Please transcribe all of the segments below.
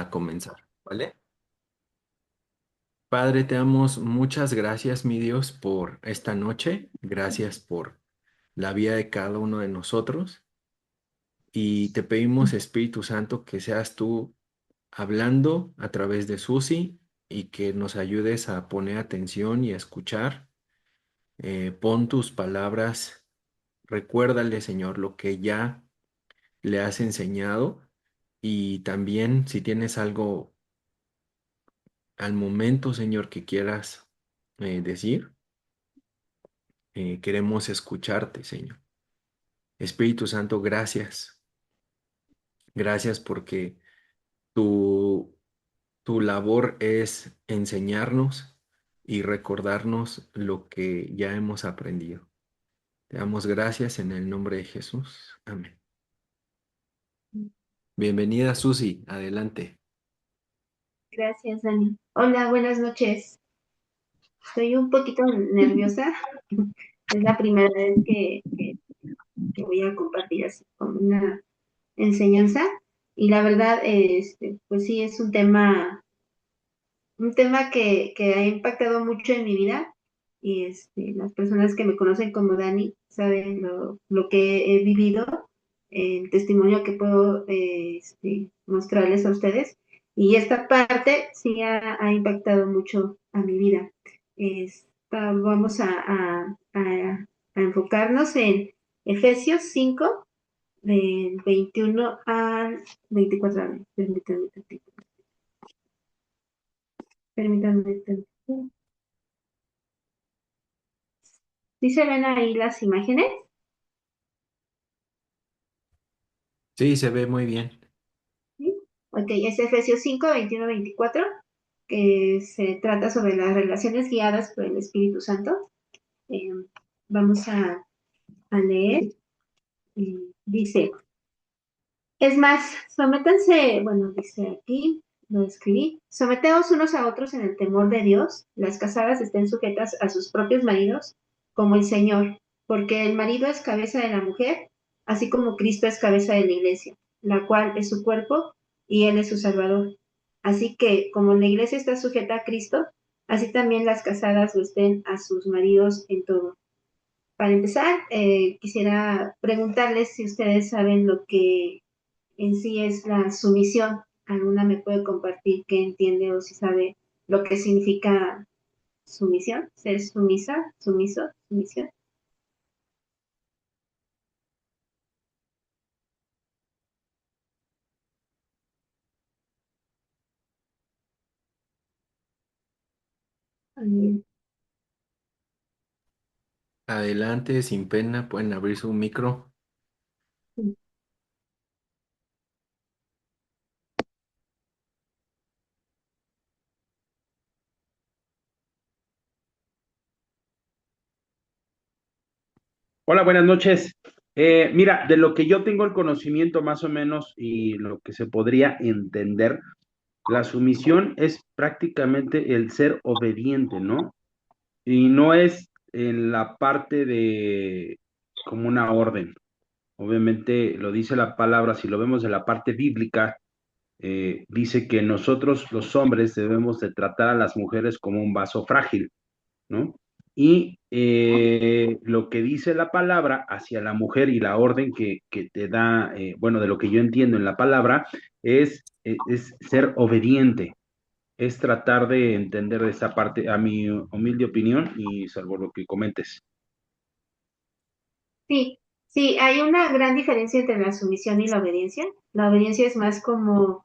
a comenzar, ¿vale? Padre, te damos muchas gracias, mi Dios, por esta noche. Gracias por la vida de cada uno de nosotros. Y te pedimos, Espíritu Santo, que seas tú hablando a través de Susi y que nos ayudes a poner atención y a escuchar. Pon tus palabras, recuérdale, Señor, lo que ya le has enseñado y también si tienes algo al momento, Señor, que quieras decir, queremos escucharte, Señor. Espíritu Santo, gracias. Gracias porque tu, tu labor es enseñarnos y recordarnos lo que ya hemos aprendido. Te damos gracias en el nombre de Jesús. Amén. Bienvenida, Susi. Adelante. Gracias, Dani. Hola, buenas noches. Estoy un poquito nerviosa. Es la primera vez que voy a compartir así como una enseñanza. Y la verdad, pues sí, es un tema que ha impactado mucho en mi vida. Y las personas que me conocen como Dani saben lo que he vivido, el testimonio que puedo mostrarles a ustedes. Y esta parte sí ha impactado mucho a mi vida. Vamos a enfocarnos en Efesios 5 del 21 al 24. A ver, permítanme tantito. Permítanme tantito. ¿Sí se ven ahí las imágenes? Sí, se ve muy bien. ¿Sí? Ok, es Efesios 5, 21, 24, que se trata sobre las relaciones guiadas por el Espíritu Santo. Eh, Vamos a leer. Dice, es más, sométanse, bueno, dice aquí, lo escribí, someteos unos a otros en el temor de Dios, las casadas estén sujetas a sus propios maridos, como el Señor, porque el marido es cabeza de la mujer, así como Cristo es cabeza de la iglesia, la cual es su cuerpo y Él es su Salvador. Así que, como la iglesia está sujeta a Cristo, así también las casadas lo estén a sus maridos en todo. Para empezar, quisiera preguntarles si ustedes saben lo que en sí es la sumisión. ¿Alguna me puede compartir qué entiende o si sabe lo que significa sumisión? ¿Ser sumisa, sumiso, sumisión? Mm, Adelante, sin pena, pueden abrir su micro. Hola, buenas noches. Mira, de lo que yo tengo el conocimiento más o menos y lo que se podría entender, la sumisión es prácticamente el ser obediente, ¿no? Y no es en la parte de como una orden. Obviamente lo dice la palabra, si lo vemos de la parte bíblica, dice que nosotros los hombres debemos de tratar a las mujeres como un vaso frágil, ¿no? Y lo que dice la palabra hacia la mujer y la orden que te da, bueno, de lo que yo entiendo en la palabra, es ser obediente, es tratar de entender esa parte, a mi humilde opinión, y salvo lo que comentes. Sí, sí, hay una gran diferencia entre la sumisión y la obediencia. La obediencia es más como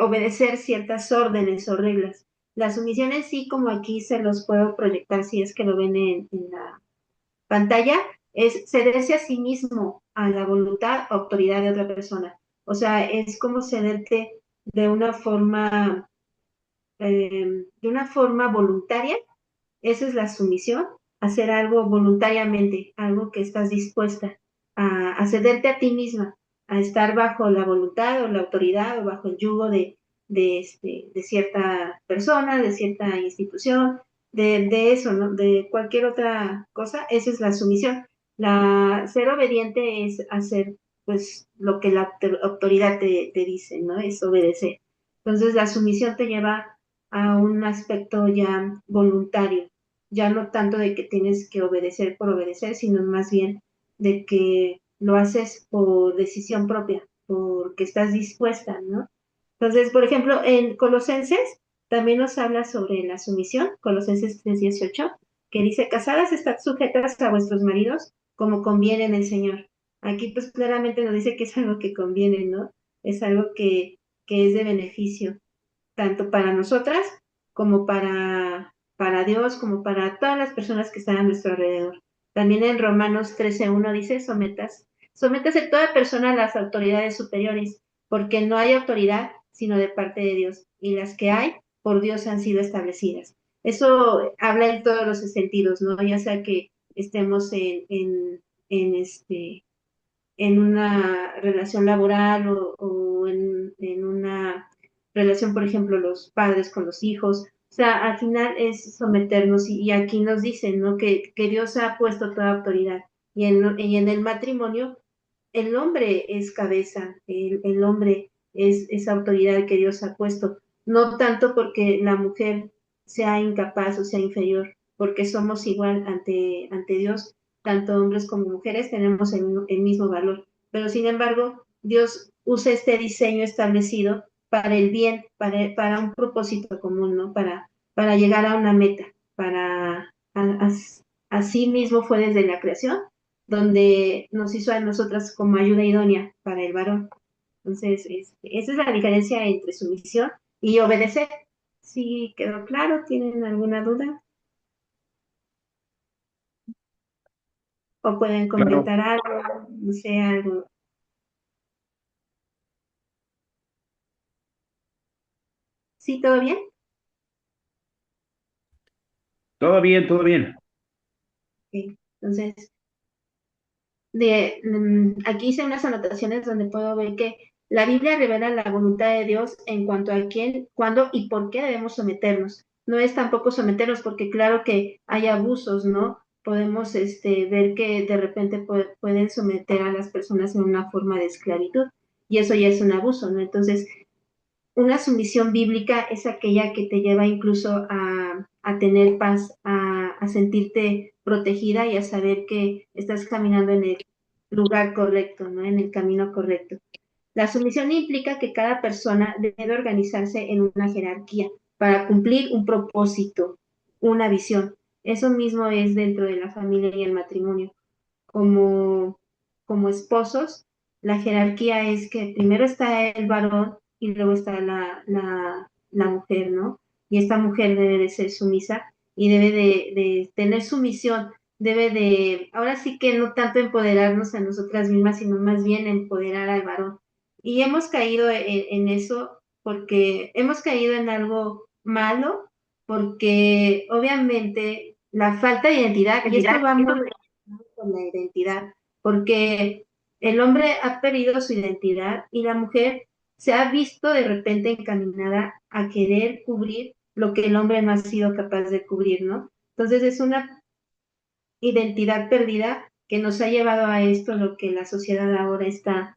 obedecer ciertas órdenes o reglas. La sumisión en sí, como aquí se los puedo proyectar si es que lo ven en la pantalla, es cederse a sí mismo a la voluntad o autoridad de otra persona. O sea, es como cederte de una forma, de una forma voluntaria. Esa es la sumisión, hacer algo voluntariamente, algo que estás dispuesta a cederte a ti misma, a estar bajo la voluntad o la autoridad o bajo el yugo de cierta persona, de cierta institución, de eso, ¿no? De cualquier otra cosa. Esa es la sumisión. Ser obediente es hacer pues lo que la autoridad te dice, ¿no? Es obedecer. Entonces la sumisión te lleva a un aspecto ya voluntario, ya no tanto de que tienes que obedecer por obedecer, sino más bien de que lo haces por decisión propia, porque estás dispuesta, ¿no? Entonces, por ejemplo, en Colosenses también nos habla sobre la sumisión, Colosenses 3:18, que dice, casadas estad sujetas a vuestros maridos como conviene en el Señor. Aquí pues claramente nos dice que es algo que conviene, ¿no? Es algo que es de beneficio, tanto para nosotras como para Dios, como para todas las personas que están a nuestro alrededor. También en Romanos 13:1 dice, sométase toda persona a las autoridades superiores, porque no hay autoridad sino de parte de Dios, y las que hay por Dios han sido establecidas. Eso habla en todos los sentidos, ¿no? Ya sea que estemos en en una relación laboral o en una relación, por ejemplo, los padres con los hijos. O sea, al final es someternos y aquí nos dicen, ¿no? Que Dios ha puesto toda autoridad y en el matrimonio el hombre es cabeza, el hombre es esa autoridad que Dios ha puesto, no tanto porque la mujer sea incapaz o sea inferior, porque somos igual ante Dios, tanto hombres como mujeres tenemos el mismo valor, pero sin embargo, Dios usa este diseño establecido para el bien, para un propósito común, ¿no? Para llegar a una meta, así mismo fue desde la creación donde nos hizo a nosotras como ayuda idónea para el varón. Entonces, esa es la diferencia entre sumisión y obedecer. ¿Sí quedó claro? ¿Tienen alguna duda? ¿O pueden Claro, comentar algo? No sé, algo. ¿Sí, todo bien? todo bien, todo bien. Okay. Entonces, aquí hice unas anotaciones donde puedo ver que la Biblia revela la voluntad de Dios en cuanto a quién, cuándo y por qué debemos someternos. No es tampoco someternos porque claro que hay abusos, ¿no? Podemos ver que de repente pueden someter a las personas en una forma de esclavitud y eso ya es un abuso, ¿no? Entonces, una sumisión bíblica es aquella que te lleva incluso a tener paz, a sentirte protegida y a saber que estás caminando en el lugar correcto, ¿no? En el camino correcto. La sumisión implica que cada persona debe organizarse en una jerarquía para cumplir un propósito, una visión. Eso mismo es dentro de la familia y el matrimonio. Como, como esposos, la jerarquía es que primero está el varón y luego está la mujer, ¿no? Y esta mujer debe de ser sumisa y debe de tener sumisión, debe de, ahora sí que no tanto empoderarnos a nosotras mismas, sino más bien empoderar al varón. Y hemos caído en eso porque hemos caído en algo malo, porque obviamente la falta de identidad, y esto va muy con la identidad, porque el hombre ha perdido su identidad y la mujer se ha visto de repente encaminada a querer cubrir lo que el hombre no ha sido capaz de cubrir, ¿no? Entonces es una identidad perdida que nos ha llevado a esto, lo que la sociedad ahora está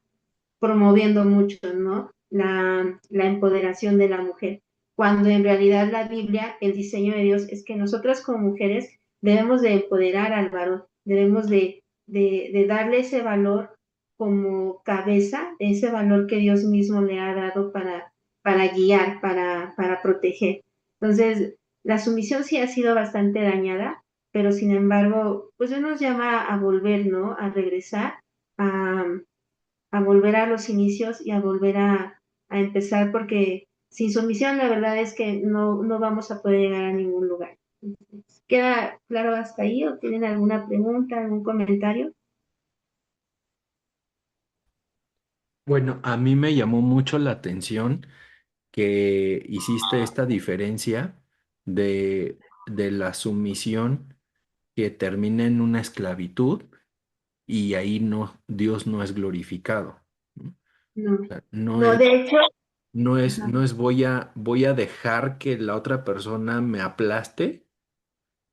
promoviendo mucho, ¿no? La empoderación de la mujer, cuando en realidad la Biblia, el diseño de Dios es que nosotras como mujeres debemos de empoderar al varón, debemos de darle ese valor como cabeza, ese valor que Dios mismo le ha dado para guiar, para proteger. Entonces, la sumisión sí ha sido bastante dañada, pero sin embargo, pues Dios nos llama a volver, ¿no? A regresar, a, a volver a los inicios y a volver a empezar, porque sin sumisión la verdad es que no vamos a poder llegar a ningún lugar. ¿Queda claro hasta ahí o tienen alguna pregunta, algún comentario? Bueno, a mí me llamó mucho la atención que hiciste esta diferencia de la sumisión que termina en una esclavitud y ahí no, Dios no es glorificado, ¿no? O No, sea, no, de hecho, ajá, no es voy a dejar que la otra persona me aplaste,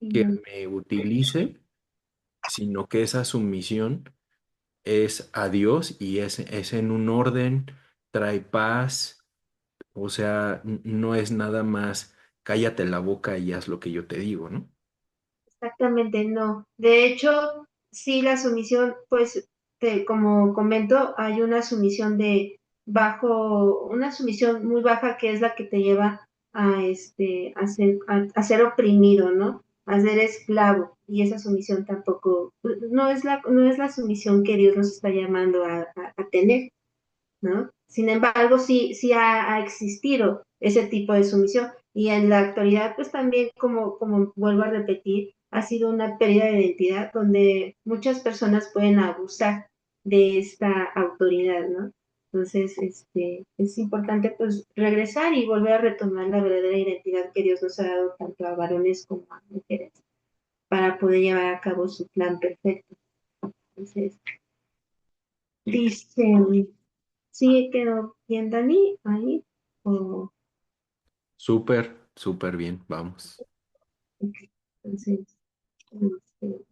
que ujú, me utilice, sino que esa sumisión es a Dios y es en un orden, trae paz, o sea, no es nada más cállate la boca y haz lo que yo te digo, ¿no? Exactamente, no. De hecho, sí, la sumisión, pues, como comento, hay una sumisión una sumisión muy baja que es la que te lleva a ser oprimido, ¿no? A ser esclavo. Y esa sumisión tampoco, no es la sumisión que Dios nos está llamando a tener, ¿no? Sin embargo, sí ha existido ese tipo de sumisión y en la actualidad, pues también, como vuelvo a repetir, ha sido una pérdida de identidad donde muchas personas pueden abusar de esta autoridad, ¿no? Entonces, es importante pues regresar y volver a retomar la verdadera identidad que Dios nos ha dado tanto a varones como a mujeres para poder llevar a cabo su plan perfecto. Entonces, dice, sí, quedó bien, Dani, ahí. O, Súper, súper bien, vamos. ok, entonces, este,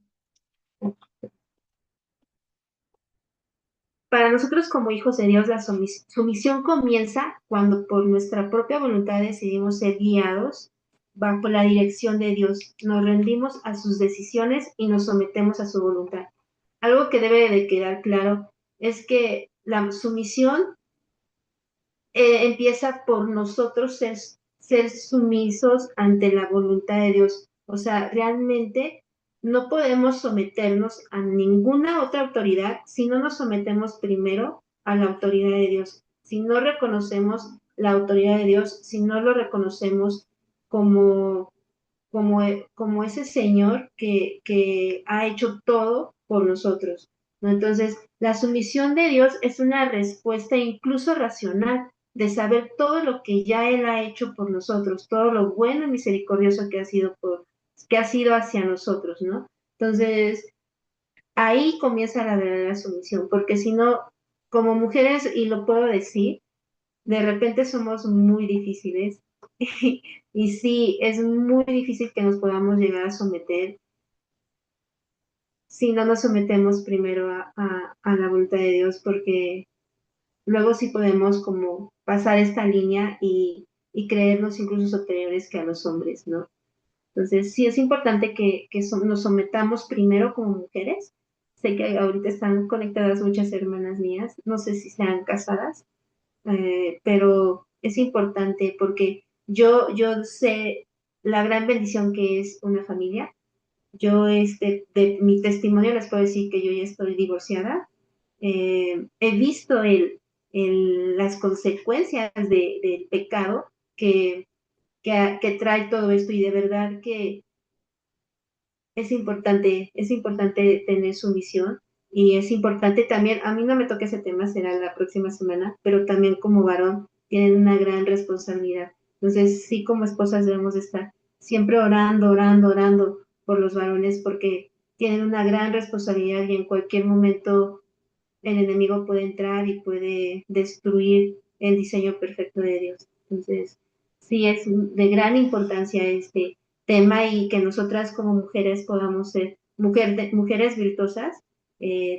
para nosotros como hijos de Dios, la sumisión comienza cuando por nuestra propia voluntad decidimos ser guiados bajo la dirección de Dios. Nos rendimos a sus decisiones y nos sometemos a su voluntad. Algo que debe de quedar claro es que la sumisión empieza por nosotros ser sumisos ante la voluntad de Dios. O sea, realmente no podemos someternos a ninguna otra autoridad si no nos sometemos primero a la autoridad de Dios. Si no reconocemos la autoridad de Dios, si no lo reconocemos como, como ese Señor que ha hecho todo por nosotros, ¿no? Entonces, la sumisión de Dios es una respuesta incluso racional de saber todo lo que ya Él ha hecho por nosotros, todo lo bueno y misericordioso que ha sido hacia nosotros, ¿no? Entonces, ahí comienza la verdadera sumisión, porque si no, como mujeres, y lo puedo decir, de repente somos muy difíciles y sí, es muy difícil que nos podamos llegar a someter si no nos sometemos primero a la voluntad de Dios, porque luego sí podemos como pasar esta línea y creernos incluso superiores que a los hombres, ¿no? Entonces, sí es importante que nos sometamos primero como mujeres. Sé que ahorita están conectadas muchas hermanas mías, no sé si sean casadas, pero es importante porque yo sé la gran bendición que es una familia. Yo, de mi testimonio les puedo decir que yo ya estoy divorciada. He visto las consecuencias del pecado que trae todo esto y de verdad que es importante tener sumisión y es importante también, a mí no me toca ese tema, será la próxima semana, pero también como varón tienen una gran responsabilidad. Entonces, sí, como esposas debemos de estar siempre orando, orando, orando por los varones porque tienen una gran responsabilidad y en cualquier momento el enemigo puede entrar y puede destruir el diseño perfecto de Dios. Entonces, sí es de gran importancia este tema y que nosotras como mujeres podamos ser mujeres virtuosas,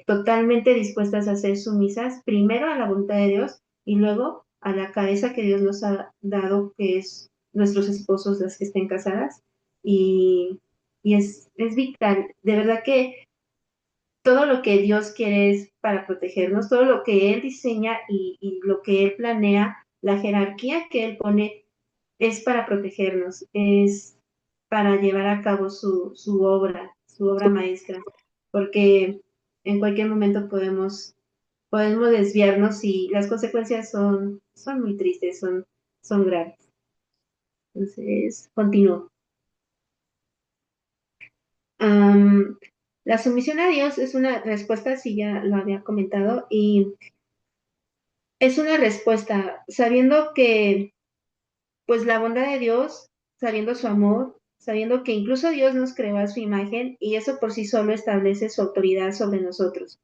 totalmente dispuestas a ser sumisas, primero a la voluntad de Dios y luego a la cabeza que Dios nos ha dado, que es nuestros esposos, las que estén casadas. Y, es vital. De verdad que todo lo que Dios quiere es para protegernos, todo lo que Él diseña y lo que Él planea, la jerarquía que Él pone es para protegernos, es para llevar a cabo su obra maestra, porque en cualquier momento podemos desviarnos y las consecuencias son muy tristes, son graves. Entonces, continúo. Um, la sumisión a Dios es una respuesta, si ya lo había comentado, y es una respuesta sabiendo que, pues, la bondad de Dios, sabiendo su amor, sabiendo que incluso Dios nos creó a su imagen y eso por sí solo establece su autoridad sobre nosotros.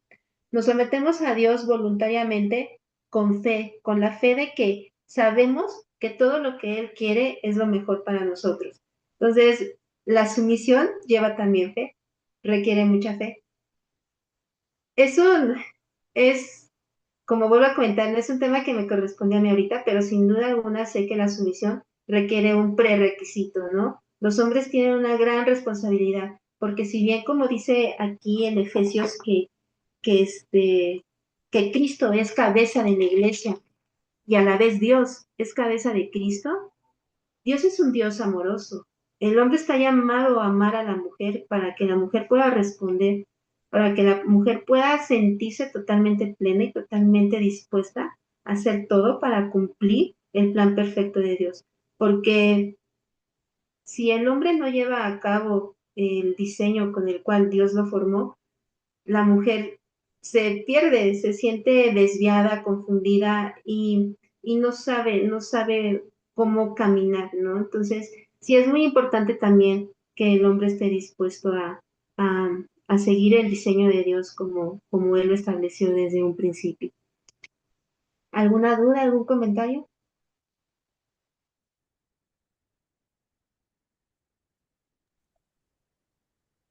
Nos sometemos a Dios voluntariamente con fe, con la fe de que sabemos que todo lo que Él quiere es lo mejor para nosotros. Entonces, la sumisión lleva también fe, requiere mucha fe. Es un, es, como vuelvo a comentar, no es un tema que me corresponde a mí ahorita, pero sin duda alguna sé que la sumisión requiere un prerequisito, ¿no? Los hombres tienen una gran responsabilidad, porque si bien como dice aquí en Efesios que, que Cristo es cabeza de la iglesia y a la vez Dios es cabeza de Cristo, Dios es un Dios amoroso. El hombre está llamado a amar a la mujer para que la mujer pueda responder, para que la mujer pueda sentirse totalmente plena y totalmente dispuesta a hacer todo para cumplir el plan perfecto de Dios. Porque si el hombre no lleva a cabo el diseño con el cual Dios lo formó, la mujer se pierde, se siente desviada, confundida y no sabe cómo caminar, ¿no? Entonces, sí es muy importante también que el hombre esté dispuesto a, a seguir el diseño de Dios como Él lo estableció desde un principio. ¿Alguna duda, algún comentario?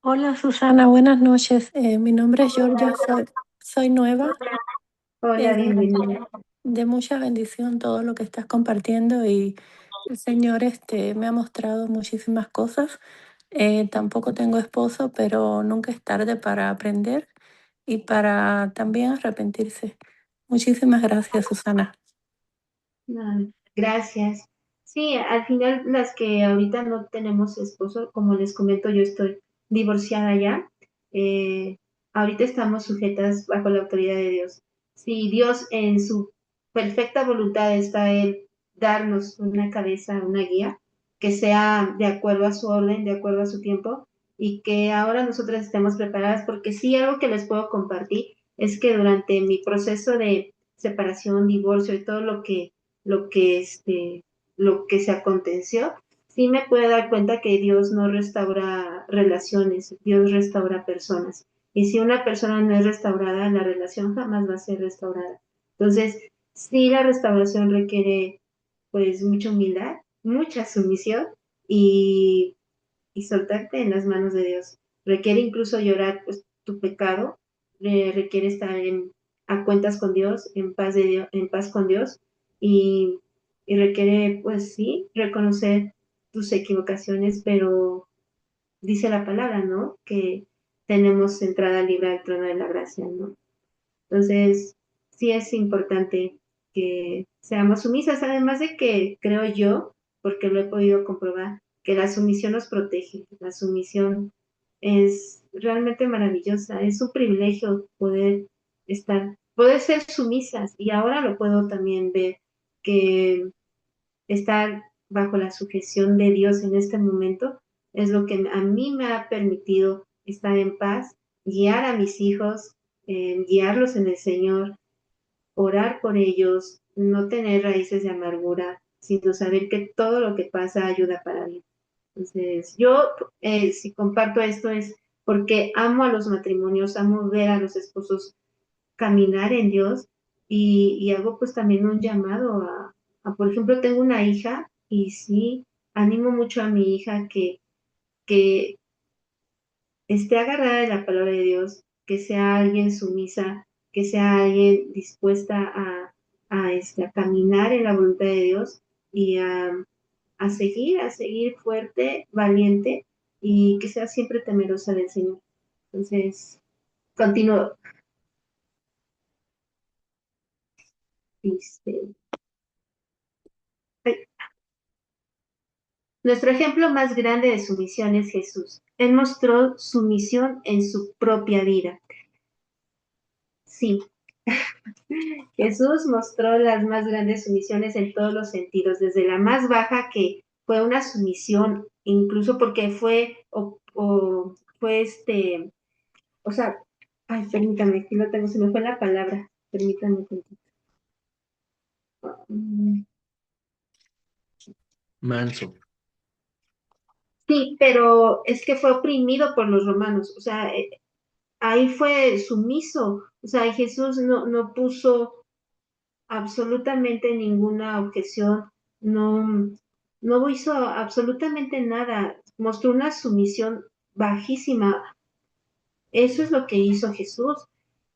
Hola Susana, buenas noches. Mi nombre es Georgia, soy nueva. Hola, Eh, bienvenida. de mucha bendición todo lo que estás compartiendo y el Señor me ha mostrado muchísimas cosas. Tampoco tengo esposo, pero nunca es tarde para aprender y para también arrepentirse. Muchísimas gracias, Susana. Ah, gracias. Sí, al final las que ahorita no tenemos esposo, como les comento, yo estoy divorciada ya. eh, Ahorita estamos sujetas bajo la autoridad de Dios. Si Dios en su perfecta voluntad está Él darnos una cabeza, una guía, que sea de acuerdo a su orden, de acuerdo a su tiempo, y que ahora nosotras estemos preparadas, porque sí, algo que les puedo compartir es que durante mi proceso de separación, divorcio y todo lo que, lo que se aconteció, sí me puedo dar cuenta que Dios no restaura relaciones, Dios restaura personas. Y si una persona no es restaurada, la relación jamás va a ser restaurada. Entonces, sí, la restauración requiere pues mucha humildad, mucha sumisión y, y soltarte en las manos de Dios. Requiere incluso llorar pues, tu pecado, requiere estar a cuentas con Dios, en paz, de Dios, en paz con Dios y, y requiere, pues sí, reconocer tus equivocaciones, pero dice la palabra, ¿no? Que tenemos entrada libre al trono de la gracia, ¿no? Entonces, sí es importante que seamos sumisas, además de que creo yo, porque lo he podido comprobar, que la sumisión nos protege, la sumisión es realmente maravillosa, es un privilegio poder ser sumisas y ahora lo puedo también ver que estar bajo la sujeción de Dios en este momento es lo que a mí me ha permitido estar en paz, guiar a mis hijos, guiarlos en el Señor, orar por ellos, no tener raíces de amargura, sino saber que todo lo que pasa ayuda para bien. Entonces, yo si comparto esto es porque amo a los matrimonios, amo ver a los esposos caminar en Dios y hago pues también un llamado por ejemplo, tengo una hija y sí, animo mucho a mi hija que esté agarrada de la palabra de Dios, que sea alguien sumisa, que sea alguien dispuesta a caminar en la voluntad de Dios y a seguir fuerte, valiente y que sea siempre temerosa del Señor. Entonces, continúo. Este, Nuestro ejemplo más grande de sumisión es Jesús. Él mostró sumisión en su propia vida. Sí, Jesús mostró las más grandes sumisiones en todos los sentidos, desde la más baja que fue una sumisión, incluso porque fue o sea, ay, permítame, aquí lo tengo, se me fue la palabra, permítame un poquito. Mm, Manso. Sí, pero es que fue oprimido por los romanos, o sea, ahí fue sumiso, o sea, Jesús no puso absolutamente ninguna objeción, no, no hizo absolutamente nada, mostró una sumisión bajísima. Eso es lo que hizo Jesús.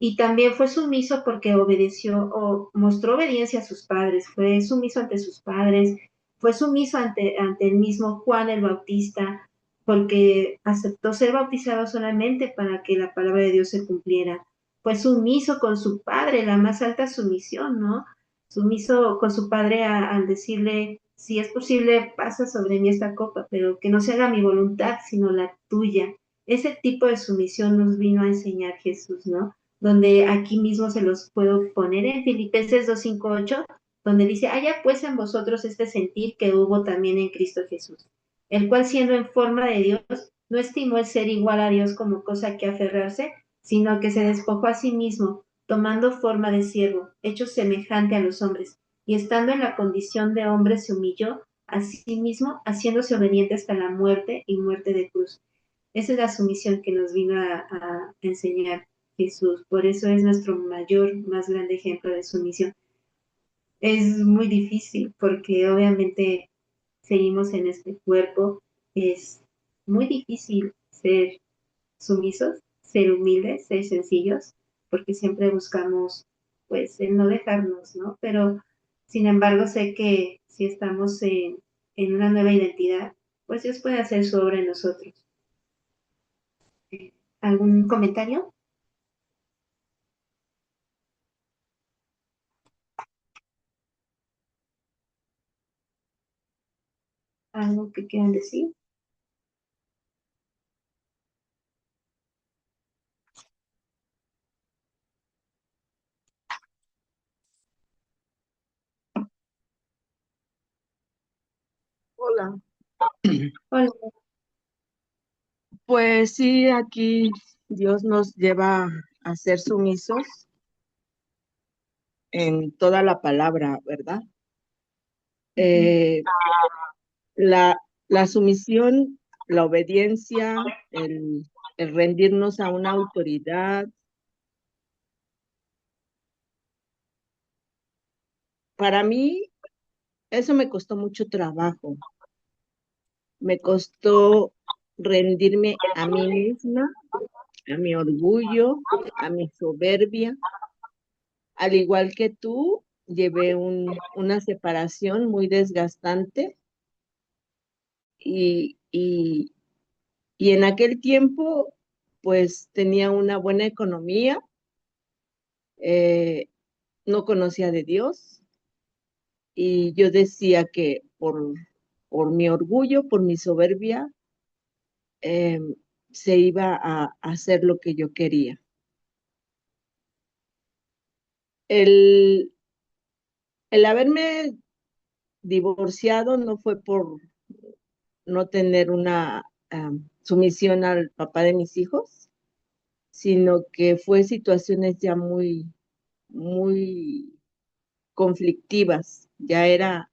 y también fue sumiso porque obedeció o mostró obediencia a sus padres, fue sumiso ante sus padres, fue sumiso ante el mismo Juan el Bautista, porque aceptó ser bautizado solamente para que la palabra de Dios se cumpliera. Fue sumiso con su padre, la más alta sumisión, ¿no? Sumiso con su padre al decirle, si es posible, pasa sobre mí esta copa, pero que no se haga mi voluntad, sino la tuya. Ese tipo de sumisión nos vino a enseñar Jesús, ¿no? Donde aquí mismo se los puedo poner en Filipenses 2:5-8, donde dice, haya pues en vosotros este sentir que hubo también en Cristo Jesús, el cual siendo en forma de Dios, no estimó el ser igual a Dios como cosa que aferrarse, sino que se despojó a sí mismo, tomando forma de siervo, hecho semejante a los hombres, y estando en la condición de hombre se humilló a sí mismo, haciéndose obediente hasta la muerte y muerte de cruz. Esa es la sumisión que nos vino a enseñar Jesús. Por eso es nuestro mayor, más grande ejemplo de sumisión. Es muy difícil porque obviamente seguimos en este cuerpo. Es muy difícil ser sumisos, ser humildes, ser sencillos, porque siempre buscamos, pues, el no dejarnos, ¿no? Pero, sin embargo, sé que si estamos en una nueva identidad, pues Dios puede hacer su obra en nosotros. ¿Algún comentario? ¿Algo que quieran decir? Hola, Hola. pues sí, aquí Dios nos lleva a ser sumisos en toda la palabra, ¿verdad? Eh, la sumisión, la obediencia, el rendirnos a una autoridad, para mí eso me costó mucho trabajo. Me costó rendirme a mí misma, a mi orgullo, a mi soberbia. Al igual que tú, llevé una separación muy desgastante y, y, y en aquel tiempo, pues tenía una buena economía, eh, no conocía de Dios y yo decía que por mi orgullo, por mi soberbia, eh, se iba a hacer lo que yo quería. El, el haberme divorciado no fue por no tener una sumisión al papá de mis hijos, sino que fue situaciones ya muy conflictivas. Ya era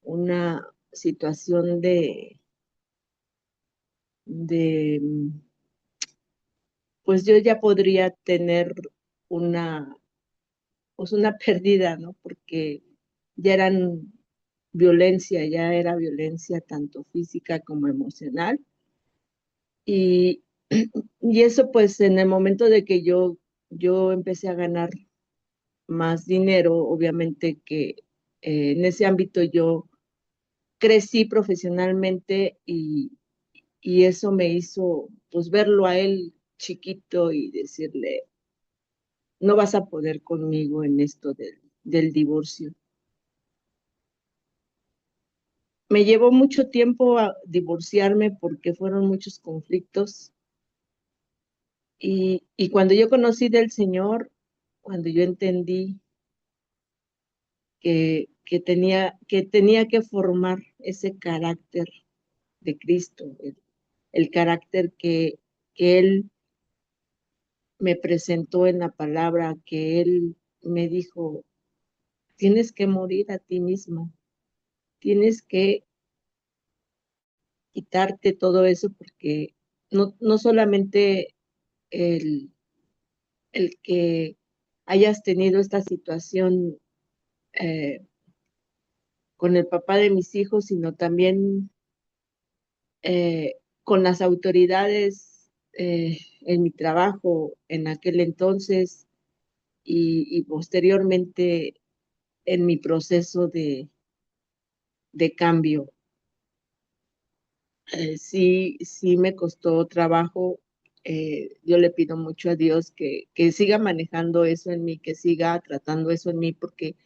una situación de, pues yo ya podría tener una, pues una pérdida, ¿no? Porque ya eran violencia, ya era violencia tanto física como emocional. Y, y eso pues en el momento de que yo empecé a ganar más dinero, obviamente que en ese ámbito yo crecí profesionalmente y eso me hizo pues verlo a él chiquito y decirle, no vas a poder conmigo en esto del divorcio. Me llevó mucho tiempo a divorciarme porque fueron muchos conflictos. Y cuando yo conocí del Señor, cuando yo entendí que tenía que formar ese carácter de Cristo, el carácter que Él me presentó en la palabra, que Él me dijo, tienes que morir a ti mismo, tienes que quitarte todo eso porque no solamente el, el que hayas tenido esta situación eh, con el papá de mis hijos, sino también con las autoridades en mi trabajo en aquel entonces, y posteriormente en mi proceso de cambio. Sí me costó trabajo. Yo le pido mucho a Dios que siga manejando eso en mí, que siga tratando eso en mí, porque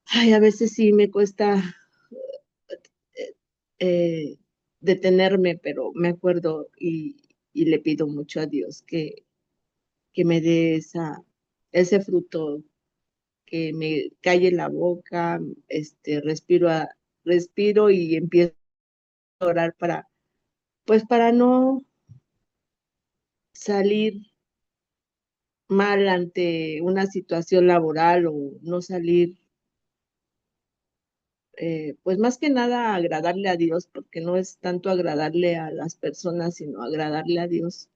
ay, a veces sí me cuesta eh, eh, detenerme, pero me acuerdo y le pido mucho a Dios que me dé ese fruto, que me calle la boca, respiro y empiezo a orar pues para no salir mal ante una situación laboral o no salir, pues más que nada agradarle a Dios, porque no es tanto agradarle a las personas, sino agradarle a Dios.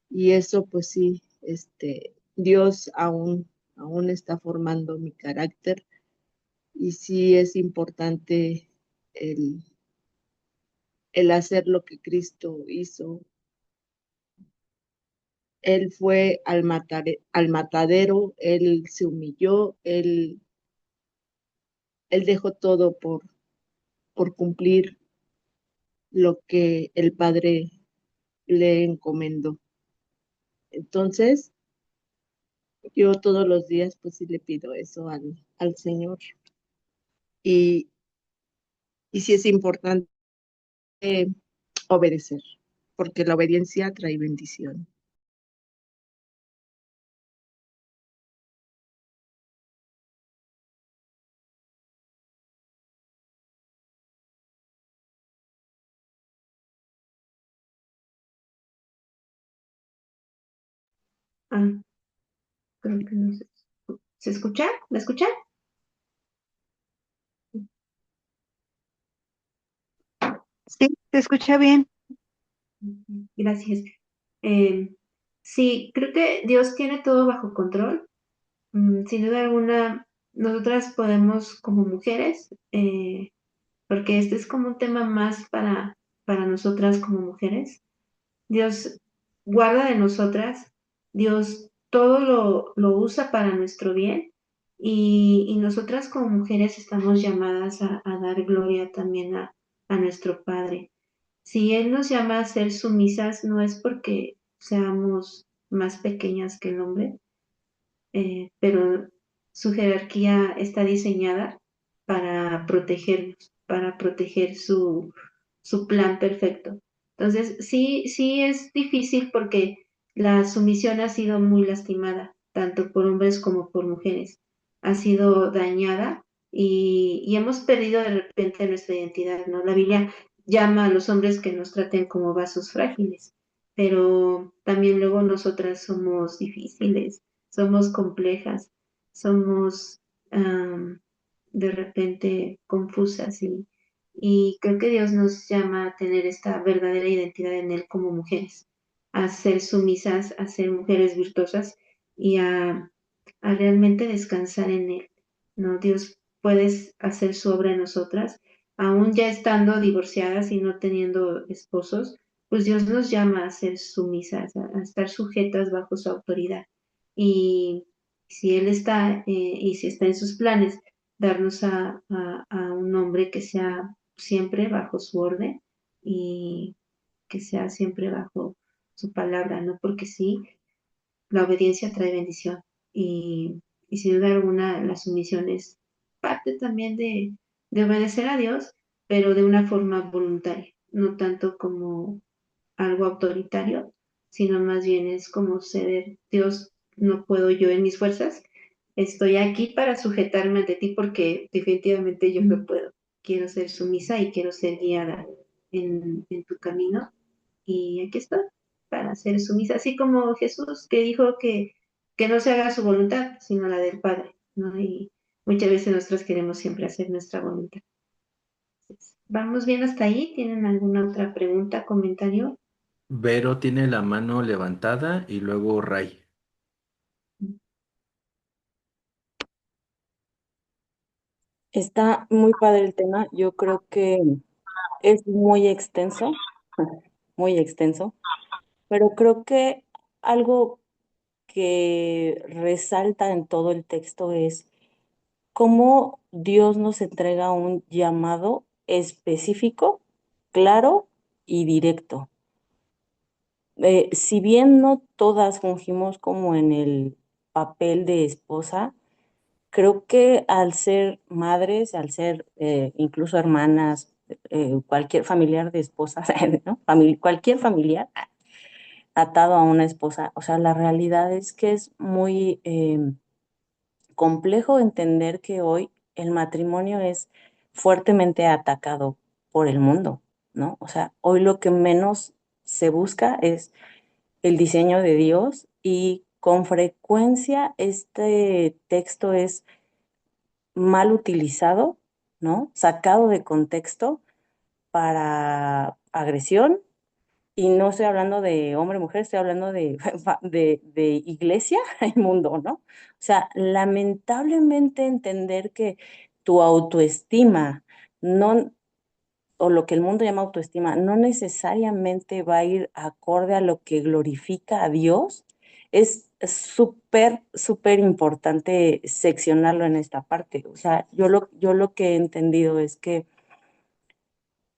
Y eso, pues sí, Dios aún está formando mi carácter y sí es importante el, el hacer lo que Cristo hizo. Él fue al matadero, él se humilló, él dejó todo por cumplir lo que el Padre le encomendó. Entonces, yo todos los días, pues sí le pido eso al Señor. Y, y sí es importante obedecer, porque la obediencia trae bendición. Ah, creo que no sé. ¿Se escucha? ¿Me escuchan? Sí, se escucha bien. Gracias. Eh, sí, creo que Dios tiene todo bajo control. Sin duda alguna, nosotras podemos como mujeres, porque este es como un tema más para nosotras como mujeres. Dios guarda de nosotras, Dios todo lo usa para nuestro bien y nosotras como mujeres estamos llamadas a dar gloria también a nuestro Padre. Si Él nos llama a ser sumisas, no es porque seamos más pequeñas que el hombre, pero su jerarquía está diseñada para protegernos, para proteger su plan perfecto. Entonces, sí, sí es difícil porque la sumisión ha sido muy lastimada, tanto por hombres como por mujeres. Ha sido dañada y hemos perdido de repente nuestra identidad, ¿no? La Biblia llama a los hombres que nos traten como vasos frágiles, pero también luego nosotras somos difíciles, somos complejas, somos de repente confusas y creo que Dios nos llama a tener esta verdadera identidad en Él como mujeres, a ser sumisas, a ser mujeres virtuosas y a realmente descansar en Él, ¿no? Dios puede hacer su obra en nosotras, aún ya estando divorciadas y no teniendo esposos, pues Dios nos llama a ser sumisas, a estar sujetas bajo su autoridad. Y si Él está, y si está en sus planes, darnos a un hombre que sea siempre bajo su orden y que sea siempre bajo su palabra, ¿no? Porque sí, la obediencia trae bendición y sin duda alguna la sumisión es parte también de obedecer a Dios, pero de una forma voluntaria, no tanto como algo autoritario, sino más bien es como ceder, Dios, no puedo yo en mis fuerzas, estoy aquí para sujetarme ante ti porque definitivamente yo no puedo. Quiero ser sumisa y quiero ser guiada en tu camino y aquí estoy para ser sumisa, así como Jesús que dijo que no se haga su voluntad, sino la del Padre, ¿no? Y muchas veces nosotros queremos siempre hacer nuestra voluntad. ¿Vamos bien hasta ahí? ¿Tienen alguna otra pregunta, comentario? Vero tiene la mano levantada y luego Ray. Está muy padre el tema. Yo creo que es muy extenso, muy extenso, pero creo que algo que resalta en todo el texto es cómo Dios nos entrega un llamado específico, claro y directo. Si bien no todas fungimos como en el papel de esposa, creo que al ser madres, al ser incluso hermanas, cualquier familiar de esposas, ¿no? Cualquier familiar atado a una esposa, o sea, la realidad es que es muy complejo entender que hoy el matrimonio es fuertemente atacado por el mundo, ¿no? O sea, hoy lo que menos se busca es el diseño de Dios y con frecuencia este texto es mal utilizado, ¿no? Sacado de contexto para agresión. Y no estoy hablando de hombre, mujer, estoy hablando de, de iglesia y mundo, ¿no? O sea, lamentablemente entender que tu autoestima no, o lo que el mundo llama autoestima, no necesariamente va a ir acorde a lo que glorifica a Dios, es súper, súper importante seccionarlo en esta parte. O sea, yo lo que he entendido es que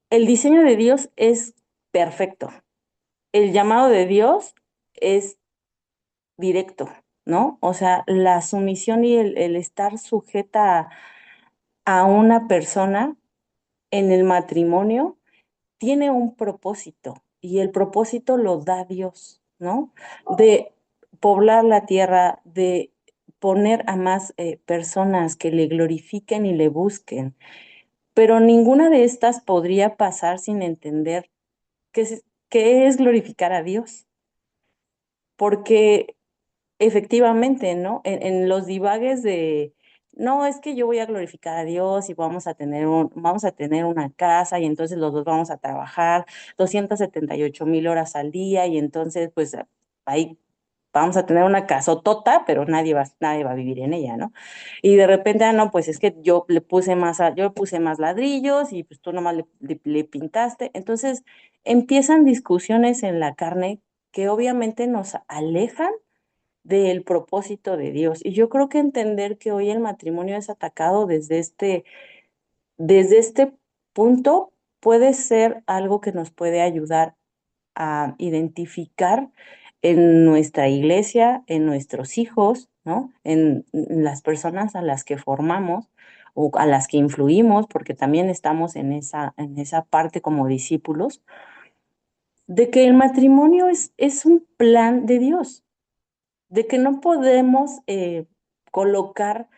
el diseño de Dios es perfecto. El llamado de Dios es directo, ¿no? O sea, la sumisión y el estar sujeta a una persona en el matrimonio tiene un propósito y el propósito lo da Dios, ¿no? De poblar la tierra, de poner a más personas que le glorifiquen y le busquen, pero ninguna de estas podría pasar sin entender qué es glorificar a Dios, porque efectivamente, ¿no? En los divagues de, no, es que yo voy a glorificar a Dios y vamos a tener una casa y entonces los dos vamos a trabajar 278,000 horas al día y entonces pues ahí vamos a tener una casotota, pero nadie va a vivir en ella, ¿no? Y de repente, no, pues es que yo le puse más ladrillos y pues tú nomás le pintaste. Entonces empiezan discusiones en la carne que obviamente nos alejan del propósito de Dios. Y yo creo que entender que hoy el matrimonio es atacado desde este punto puede ser algo que nos puede ayudar a identificar en nuestra iglesia, en nuestros hijos, ¿no? En las personas a las que formamos o a las que influimos, porque también estamos en esa parte como discípulos, de que el matrimonio es un plan de Dios, de que no podemos colocar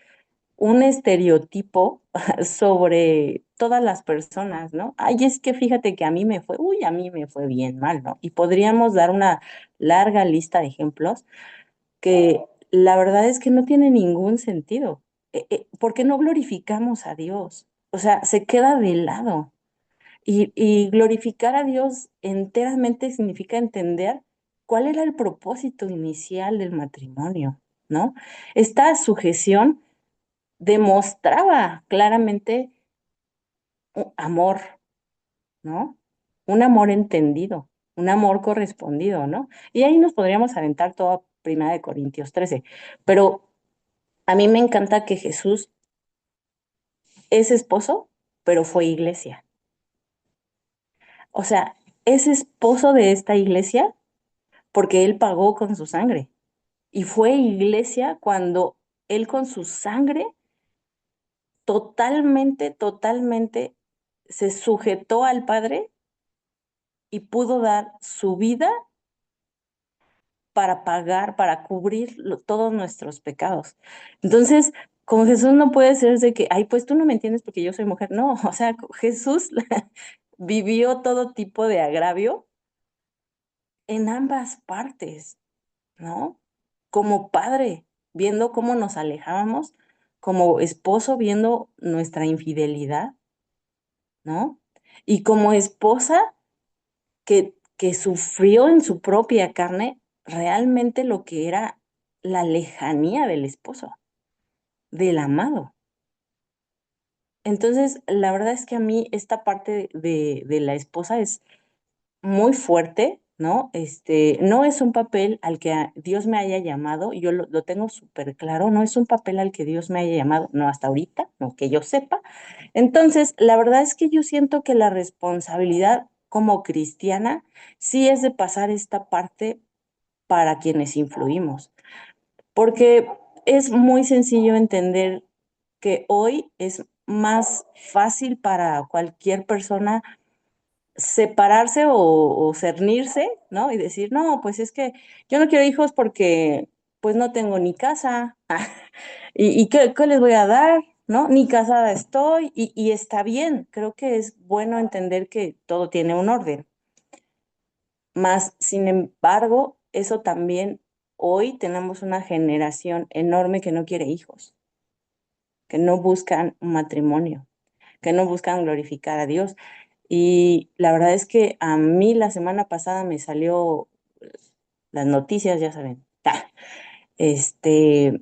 un estereotipo sobre todas las personas, ¿no? Ay, es que fíjate que a mí me fue bien mal, ¿no? Y podríamos dar una larga lista de ejemplos que la verdad es que no tiene ningún sentido. ¿Por qué no glorificamos a Dios? O sea, se queda de lado. Y glorificar a Dios enteramente significa entender cuál era el propósito inicial del matrimonio, ¿no? Esta sujeción demostraba claramente un amor, ¿no? Un amor entendido, un amor correspondido, ¿no? Y ahí nos podríamos aventar toda Primera de Corintios 13, pero a mí me encanta que Jesús es esposo, pero fue iglesia. O sea, es esposo de esta iglesia porque él pagó con su sangre. Y fue iglesia cuando él con su sangre totalmente, totalmente se sujetó al Padre y pudo dar su vida para pagar, para cubrir todos nuestros pecados. Entonces, con Jesús no puede ser de que, ay, pues tú no me entiendes porque yo soy mujer. No, o sea, Jesús vivió todo tipo de agravio en ambas partes, ¿no? Como padre, viendo cómo nos alejábamos, como esposo, viendo nuestra infidelidad, ¿no? Y como esposa que sufrió en su propia carne realmente lo que era la lejanía del esposo, del amado. Entonces, la verdad es que a mí esta parte de la esposa es muy fuerte, ¿no? No es un papel al que Dios me haya llamado, yo lo tengo súper claro, no es un papel al que Dios me haya llamado, no hasta ahorita, no que yo sepa. Entonces, la verdad es que yo siento que la responsabilidad como cristiana sí es de pasar esta parte para quienes influimos, porque es muy sencillo entender que hoy es más fácil para cualquier persona separarse o cernirse, ¿no? Y decir, no, pues es que yo no quiero hijos porque pues no tengo ni casa. ¿Y qué les voy a dar? ¿No? Ni casada estoy y está bien. Creo que es bueno entender que todo tiene un orden. Más, sin embargo, eso también, hoy tenemos una generación enorme que no quiere hijos, que no buscan un matrimonio, que no buscan glorificar a Dios. Y la verdad es que a mí la semana pasada me salió las noticias, ya saben. Este,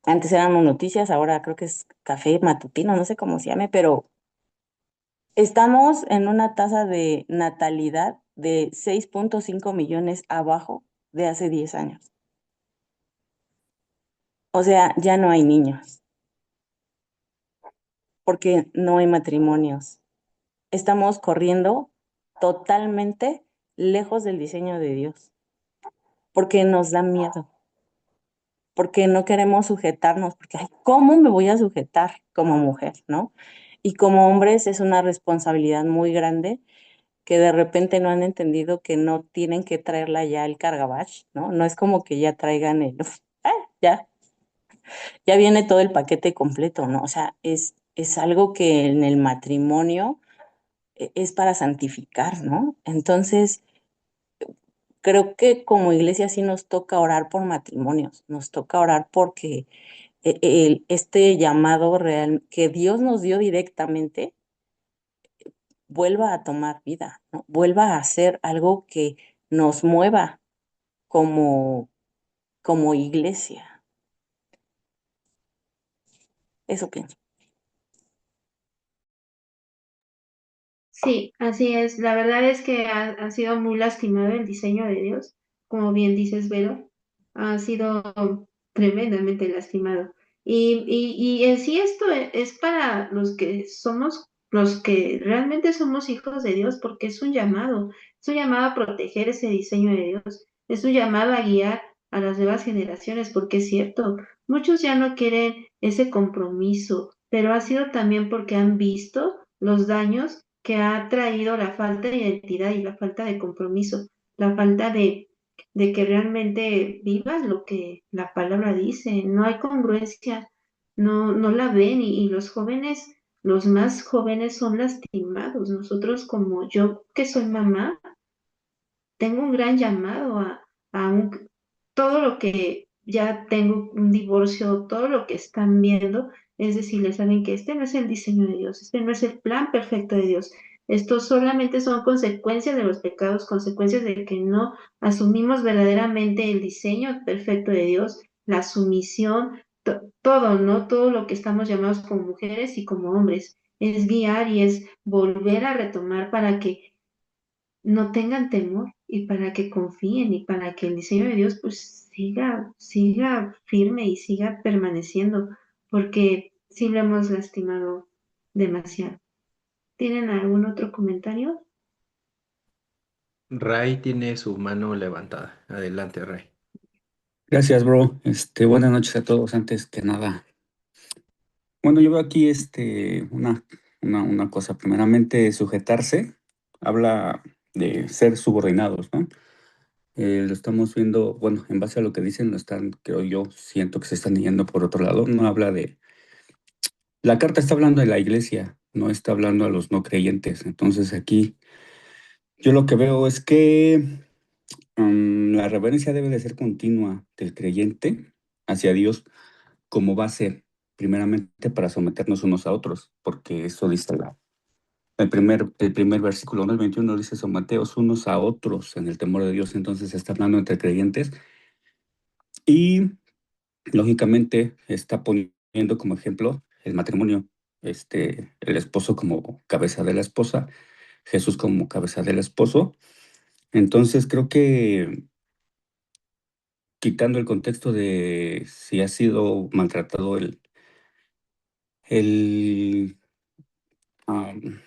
antes eran noticias, ahora creo que es café matutino, no sé cómo se llame, pero estamos en una tasa de natalidad de 6.5 millones abajo de hace 10 años. O sea, ya no hay niños, porque no hay matrimonios. Estamos corriendo totalmente lejos del diseño de Dios, porque nos da miedo, porque no queremos sujetarnos, porque, ay, ¿cómo me voy a sujetar como mujer, no? Y como hombres es una responsabilidad muy grande que de repente no han entendido que no tienen que traerla ya el cargabach, ¿no? No es como que ya traigan el, ah, ya, ya viene todo el paquete completo, ¿no? O sea, es algo que en el matrimonio es para santificar, ¿no? Entonces, creo que como iglesia sí nos toca orar por matrimonios, nos toca orar porque este llamado real que Dios nos dio directamente vuelva a tomar vida, ¿no? Vuelva a ser algo que nos mueva como, como iglesia. Eso pienso. Sí, así es. La verdad es que ha sido muy lastimado el diseño de Dios, como bien dices, Vero, ha sido tremendamente lastimado. Y en sí esto es para los que somos, los que realmente somos hijos de Dios, porque es un llamado a proteger ese diseño de Dios, es un llamado a guiar a las nuevas generaciones, porque es cierto, muchos ya no quieren ese compromiso, pero ha sido también porque han visto los daños que ha traído la falta de identidad y la falta de compromiso, la falta de que realmente vivas lo que la palabra dice. No hay congruencia, no la ven y los jóvenes, los más jóvenes son lastimados. Nosotros como yo que soy mamá, tengo un gran llamado todo lo que ya tengo un divorcio, todo lo que están viendo, es decirles, saben que este no es el diseño de Dios, este no es el plan perfecto de Dios. Esto solamente son consecuencias de los pecados, consecuencias de que no asumimos verdaderamente el diseño perfecto de Dios, la sumisión, todo, ¿no? Todo lo que estamos llamados como mujeres y como hombres. Es guiar y es volver a retomar para que no tengan temor y para que confíen y para que el diseño de Dios pues siga firme y siga permaneciendo, porque sí lo hemos lastimado demasiado. ¿Tienen algún otro comentario? Ray tiene su mano levantada. Adelante, Ray. Gracias, bro. Buenas noches a todos. Antes que nada, bueno, yo veo aquí una cosa. Primeramente, sujetarse habla de ser subordinados, ¿no? Lo estamos viendo, bueno, en base a lo que dicen, creo yo, siento que se están yendo por otro lado. No habla de. La carta está hablando de la iglesia, no está hablando a los no creyentes. Entonces, aquí, yo lo que veo es que la reverencia debe de ser continua del creyente hacia Dios como base, primeramente para someternos unos a otros, porque eso dice el primer versículo, ¿no? El 21 dice someteos unos a otros en el temor de Dios, entonces está hablando entre creyentes y lógicamente está poniendo como ejemplo el matrimonio, el esposo como cabeza de la esposa, Jesús como cabeza del esposo, Entonces creo que quitando el contexto de si ha sido maltratado el, am,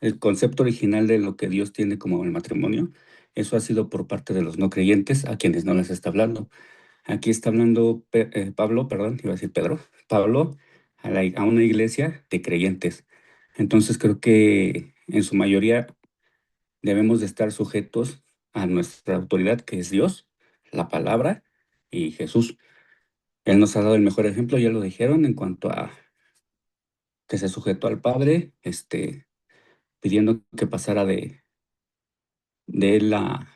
el concepto original de lo que Dios tiene como el matrimonio, eso ha sido por parte de los no creyentes a quienes no les está hablando. Aquí está hablando Pablo, perdón, iba a decir Pedro, Pablo a una iglesia de creyentes. Entonces creo que en su mayoría debemos de estar sujetos a nuestra autoridad, que es Dios, la palabra y Jesús. Él nos ha dado el mejor ejemplo, ya lo dijeron, en cuanto a que se sujetó al Padre, pidiendo que pasara de él la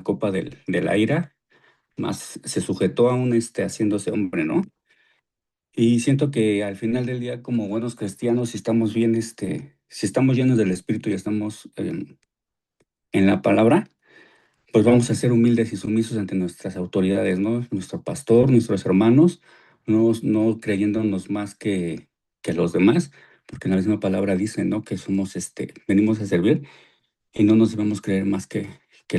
copa de la ira, más se sujetó aún haciéndose hombre, ¿no? Y siento que al final del día, como buenos cristianos, si estamos bien, si estamos llenos del Espíritu y estamos en la palabra, pues vamos a ser humildes y sumisos ante nuestras autoridades, ¿no? Nuestro pastor, nuestros hermanos, no creyéndonos más que los demás, porque en la misma palabra dice, ¿no? Que somos, venimos a servir y no nos debemos creer más que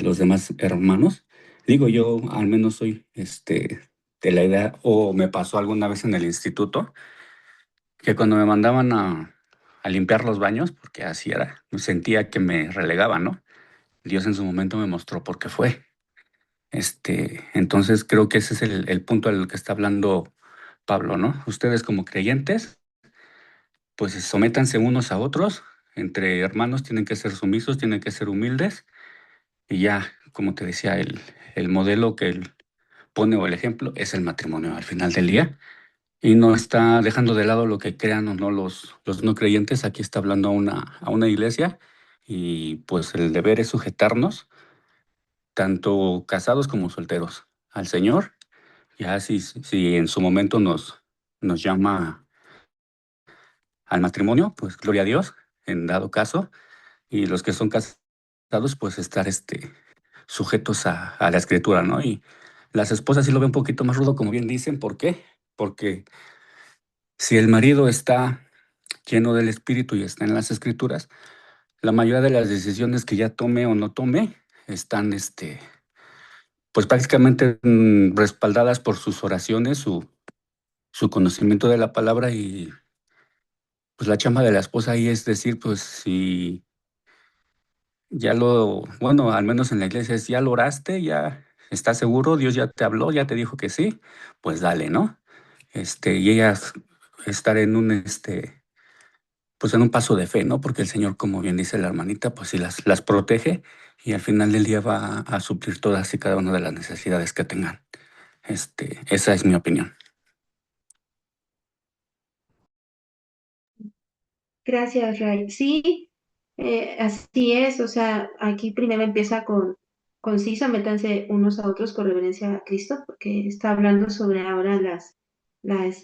los demás hermanos. Digo, yo al menos soy, de la idea, o me pasó alguna vez en el instituto, que cuando me mandaban a limpiar los baños, porque así era, sentía que me relegaban, ¿no? Dios en su momento me mostró por qué fue. Entonces creo que ese es el punto al que está hablando Pablo, ¿no? Ustedes como creyentes, pues sométanse unos a otros, entre hermanos tienen que ser sumisos, tienen que ser humildes, y ya, como te decía, el modelo que él pone o el ejemplo es el matrimonio al final del día, y no está dejando de lado lo que crean o no los no creyentes, aquí está hablando a una iglesia, y pues el deber es sujetarnos, tanto casados como solteros, al Señor. Ya si en su momento nos llama al matrimonio, pues gloria a Dios, en dado caso, y los que son casados, pues estar sujetos a la escritura, ¿no? Y las esposas sí lo ven un poquito más rudo, como bien dicen, ¿por qué? Porque si el marido está lleno del espíritu y está en las escrituras, la mayoría de las decisiones que ya tome o no tome están, pues prácticamente respaldadas por sus oraciones, su conocimiento de la palabra, y pues la chamba de la esposa ahí es decir, pues si bueno, al menos en la iglesia es, ya lo oraste, ya estás seguro, Dios ya te habló, ya te dijo que sí, pues dale, ¿no? Y ellas estar pues en un paso de fe, ¿no? Porque el Señor, como bien dice la hermanita, pues sí las protege, y al final del día va a suplir todas y cada una de las necesidades que tengan. Esa es mi opinión. Gracias, Ray. Sí, así es. O sea, aquí primero empieza con sí, sométanse unos a otros con reverencia a Cristo, porque está hablando sobre ahora las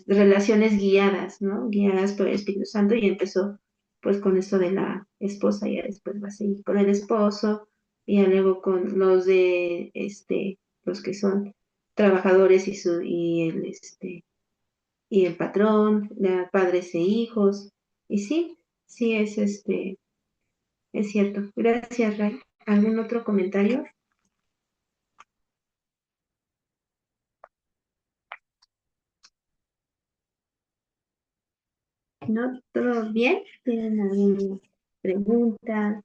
relaciones guiadas, ¿no? Guiadas por el Espíritu Santo, y empezó pues con esto de la esposa, y ya después va a seguir con el esposo, y ya luego con los que son trabajadores y el patrón, de padres e hijos. Y sí, sí es cierto. Gracias, Ray. ¿Algún otro comentario? ¿No? ¿Todo bien? ¿Tienen alguna pregunta?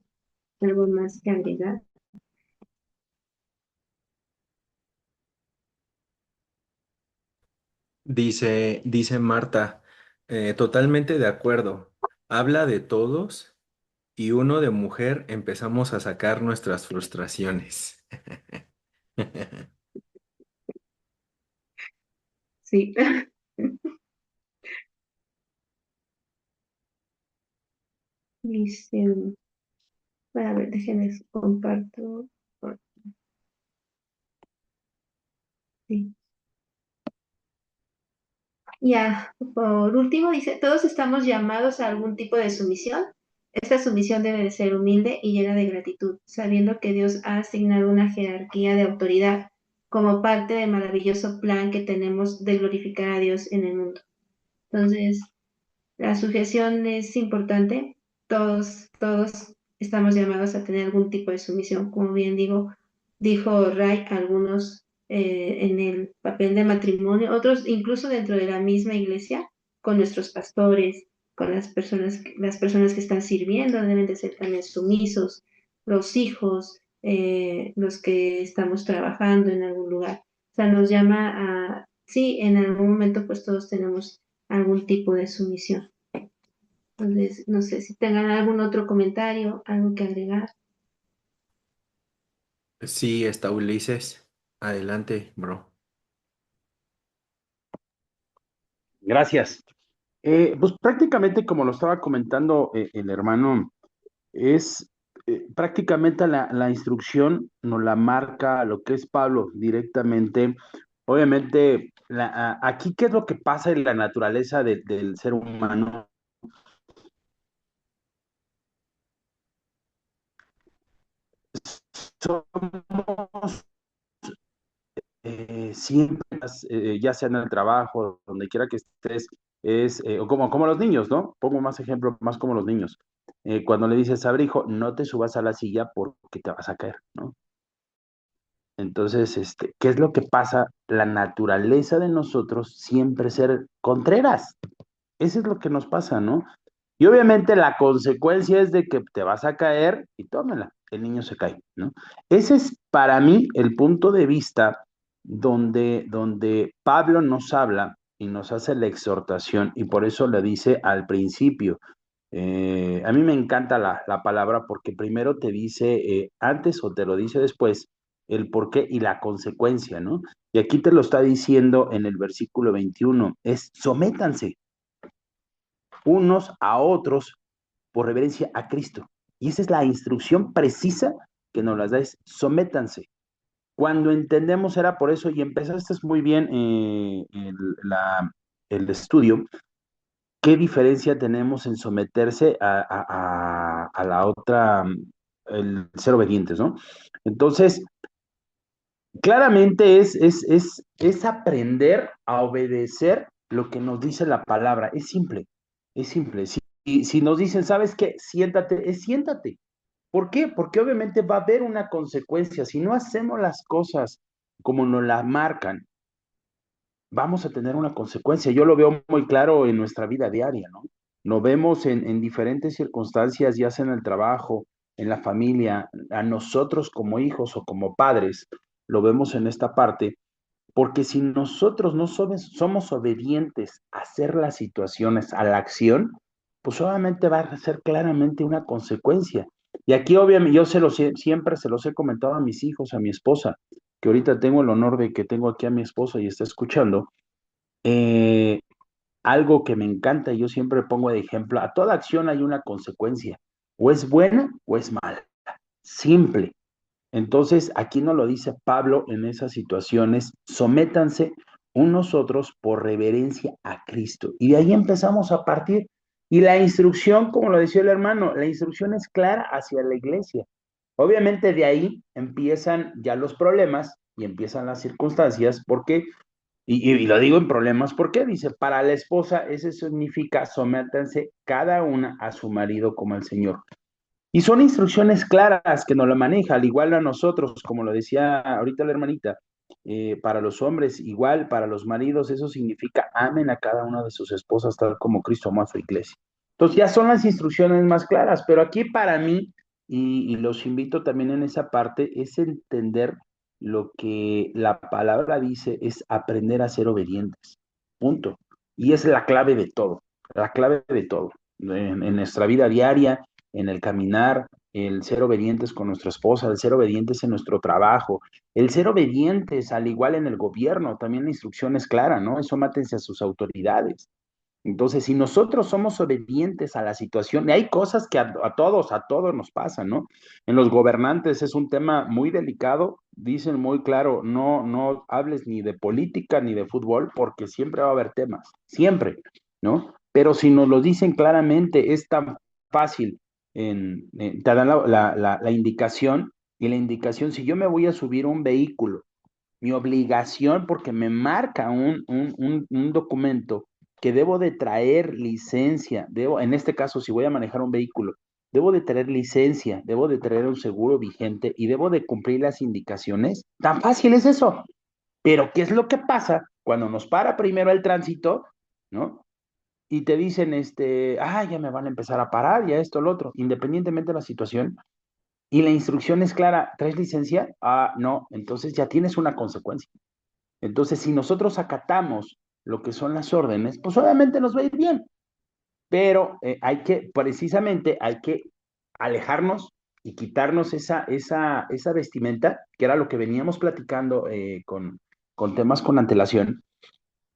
¿Algo más que agregar? Dice Marta, totalmente de acuerdo. Habla de todos y uno de mujer empezamos a sacar nuestras frustraciones. Sí. Dice, a ver, déjenme comparto. Sí. Ya, por último, dice, todos estamos llamados a algún tipo de sumisión. Esta sumisión debe de ser humilde y llena de gratitud, sabiendo que Dios ha asignado una jerarquía de autoridad como parte del maravilloso plan que tenemos de glorificar a Dios en el mundo. Entonces, la sujeción es importante. Todos estamos llamados a tener algún tipo de sumisión. Como bien digo, dijo Ray, algunos en el papel de matrimonio, otros incluso dentro de la misma iglesia, con nuestros pastores, con las personas que están sirviendo, deben de ser también sumisos, los hijos, los que estamos trabajando en algún lugar. O sea, nos llama a, sí, en algún momento pues todos tenemos algún tipo de sumisión. Entonces, no sé si tengan algún otro comentario, algo que agregar. Sí, está Ulises. Adelante, bro. Gracias. Pues prácticamente como lo estaba comentando el hermano, es prácticamente la instrucción nos la marca lo que es Pablo directamente. Obviamente, aquí, ¿qué es lo que pasa en la naturaleza del ser humano? Somos siempre, ya sea en el trabajo, donde quiera que estés, o como los niños, ¿no? Pongo más ejemplo, más como los niños. Cuando le dices, a ver, hijo, no te subas a la silla porque te vas a caer, ¿no? Entonces, ¿qué es lo que pasa? La naturaleza de nosotros siempre ser contreras. Eso es lo que nos pasa, ¿no? Y obviamente la consecuencia es de que te vas a caer y tómala, el niño se cae, ¿no? Ese es para mí el punto de vista donde Pablo nos habla y nos hace la exhortación y por eso le dice al principio. A mí me encanta la palabra porque primero te dice antes o te lo dice después el porqué y la consecuencia, ¿no? Y aquí te lo está diciendo en el versículo 21, es sométanse unos a otros por reverencia a Cristo. Y esa es la instrucción precisa que nos las da, es sométanse. Cuando entendemos era por eso, y empezaste muy bien el estudio, ¿qué diferencia tenemos en someterse a la otra, el ser obedientes, ¿no? Entonces, claramente es aprender a obedecer lo que nos dice la palabra. Es simple, es simple. Si nos dicen, ¿sabes qué? Siéntate, es siéntate. ¿Por qué? Porque obviamente va a haber una consecuencia. Si no hacemos las cosas como nos las marcan, vamos a tener una consecuencia. Yo lo veo muy claro en nuestra vida diaria, ¿no? Lo vemos en diferentes circunstancias, ya sea en el trabajo, en la familia, a nosotros como hijos o como padres, lo vemos en esta parte, porque si nosotros no somos obedientes a hacer las situaciones, a la acción, pues obviamente va a ser claramente una consecuencia. Y aquí obviamente siempre se los he comentado a mis hijos, a mi esposa, que ahorita tengo el honor de que tengo aquí a mi esposa y está escuchando. eh, Algo que me encanta y yo siempre pongo de ejemplo, a toda acción hay una consecuencia, o es buena o es mala, simple. Entonces, aquí nos lo dice Pablo en esas situaciones, sométanse unos otros por reverencia a Cristo. Y de ahí empezamos a partir. Y la instrucción, como lo decía el hermano, la instrucción es clara hacia la iglesia. Obviamente de ahí empiezan ya los problemas y empiezan las circunstancias, porque y lo digo en problemas, ¿por qué? Dice, para la esposa, ese significa sométanse cada una a su marido como al Señor. Y son instrucciones claras que nos lo maneja, al igual a nosotros, como lo decía ahorita la hermanita, para los hombres, igual para los maridos, eso significa amen a cada una de sus esposas tal como Cristo amó a su iglesia. Entonces ya son las instrucciones más claras, pero aquí para mí, y los invito también en esa parte, es entender lo que la palabra dice, es aprender a ser obedientes, punto. Y es la clave de todo, la clave de todo, en nuestra vida diaria, en el caminar, el ser obedientes con nuestra esposa, el ser obedientes en nuestro trabajo, el ser obedientes al igual en el gobierno, también la instrucción es clara, ¿no? Es somátense a sus autoridades. Entonces, si nosotros somos obedientes a la situación, y hay cosas que a todos nos pasan, ¿no? En los gobernantes es un tema muy delicado, dicen muy claro, no hables ni de política ni de fútbol, porque siempre va a haber temas, siempre, ¿no? Pero si nos lo dicen claramente, es tan fácil, te dan la indicación, y la indicación, si yo me voy a subir a un vehículo, mi obligación, porque me marca un documento que debo de traer licencia, en este caso, si voy a manejar un vehículo, debo de tener licencia, debo de tener un seguro vigente y debo de cumplir las indicaciones. Tan fácil es eso. Pero ¿qué es lo que pasa cuando nos para primero el tránsito, ¿no? Y te dicen, ya me van a empezar a parar, ya esto, lo otro, independientemente de la situación, y la instrucción es clara, ¿traes licencia? Ah, no, entonces ya tienes una consecuencia. Entonces, si nosotros acatamos lo que son las órdenes, pues obviamente nos va a ir bien, pero precisamente hay que alejarnos y quitarnos esa vestimenta, que era lo que veníamos platicando con temas con antelación,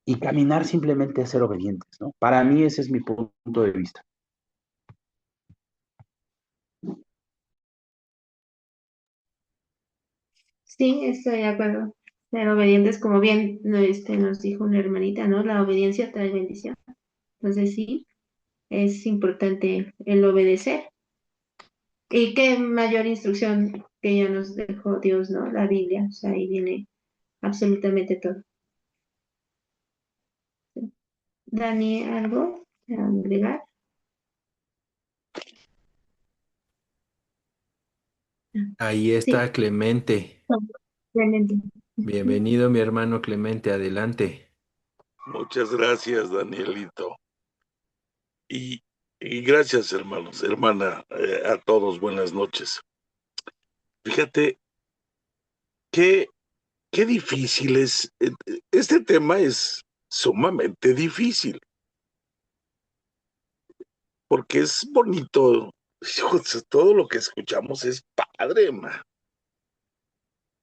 y caminar simplemente a ser obedientes, ¿no? Para mí ese es mi punto de vista. Sí, estoy de acuerdo. Ser obedientes, como bien nos dijo una hermanita, ¿no? La obediencia trae bendición. Entonces sí, es importante el obedecer. Y qué mayor instrucción que ya nos dejó Dios, ¿no? La Biblia, o sea, ahí viene absolutamente todo. Dani, ¿algo que agregar? Ahí Sí, está Clemente. realmente. Bienvenido, mi hermano Clemente, adelante. Muchas gracias, Danielito. Y gracias, hermanos, hermana, a todos, buenas noches. Fíjate, qué, qué difícil es. Este tema es sumamente difícil, porque es bonito. Todo lo que escuchamos es padre,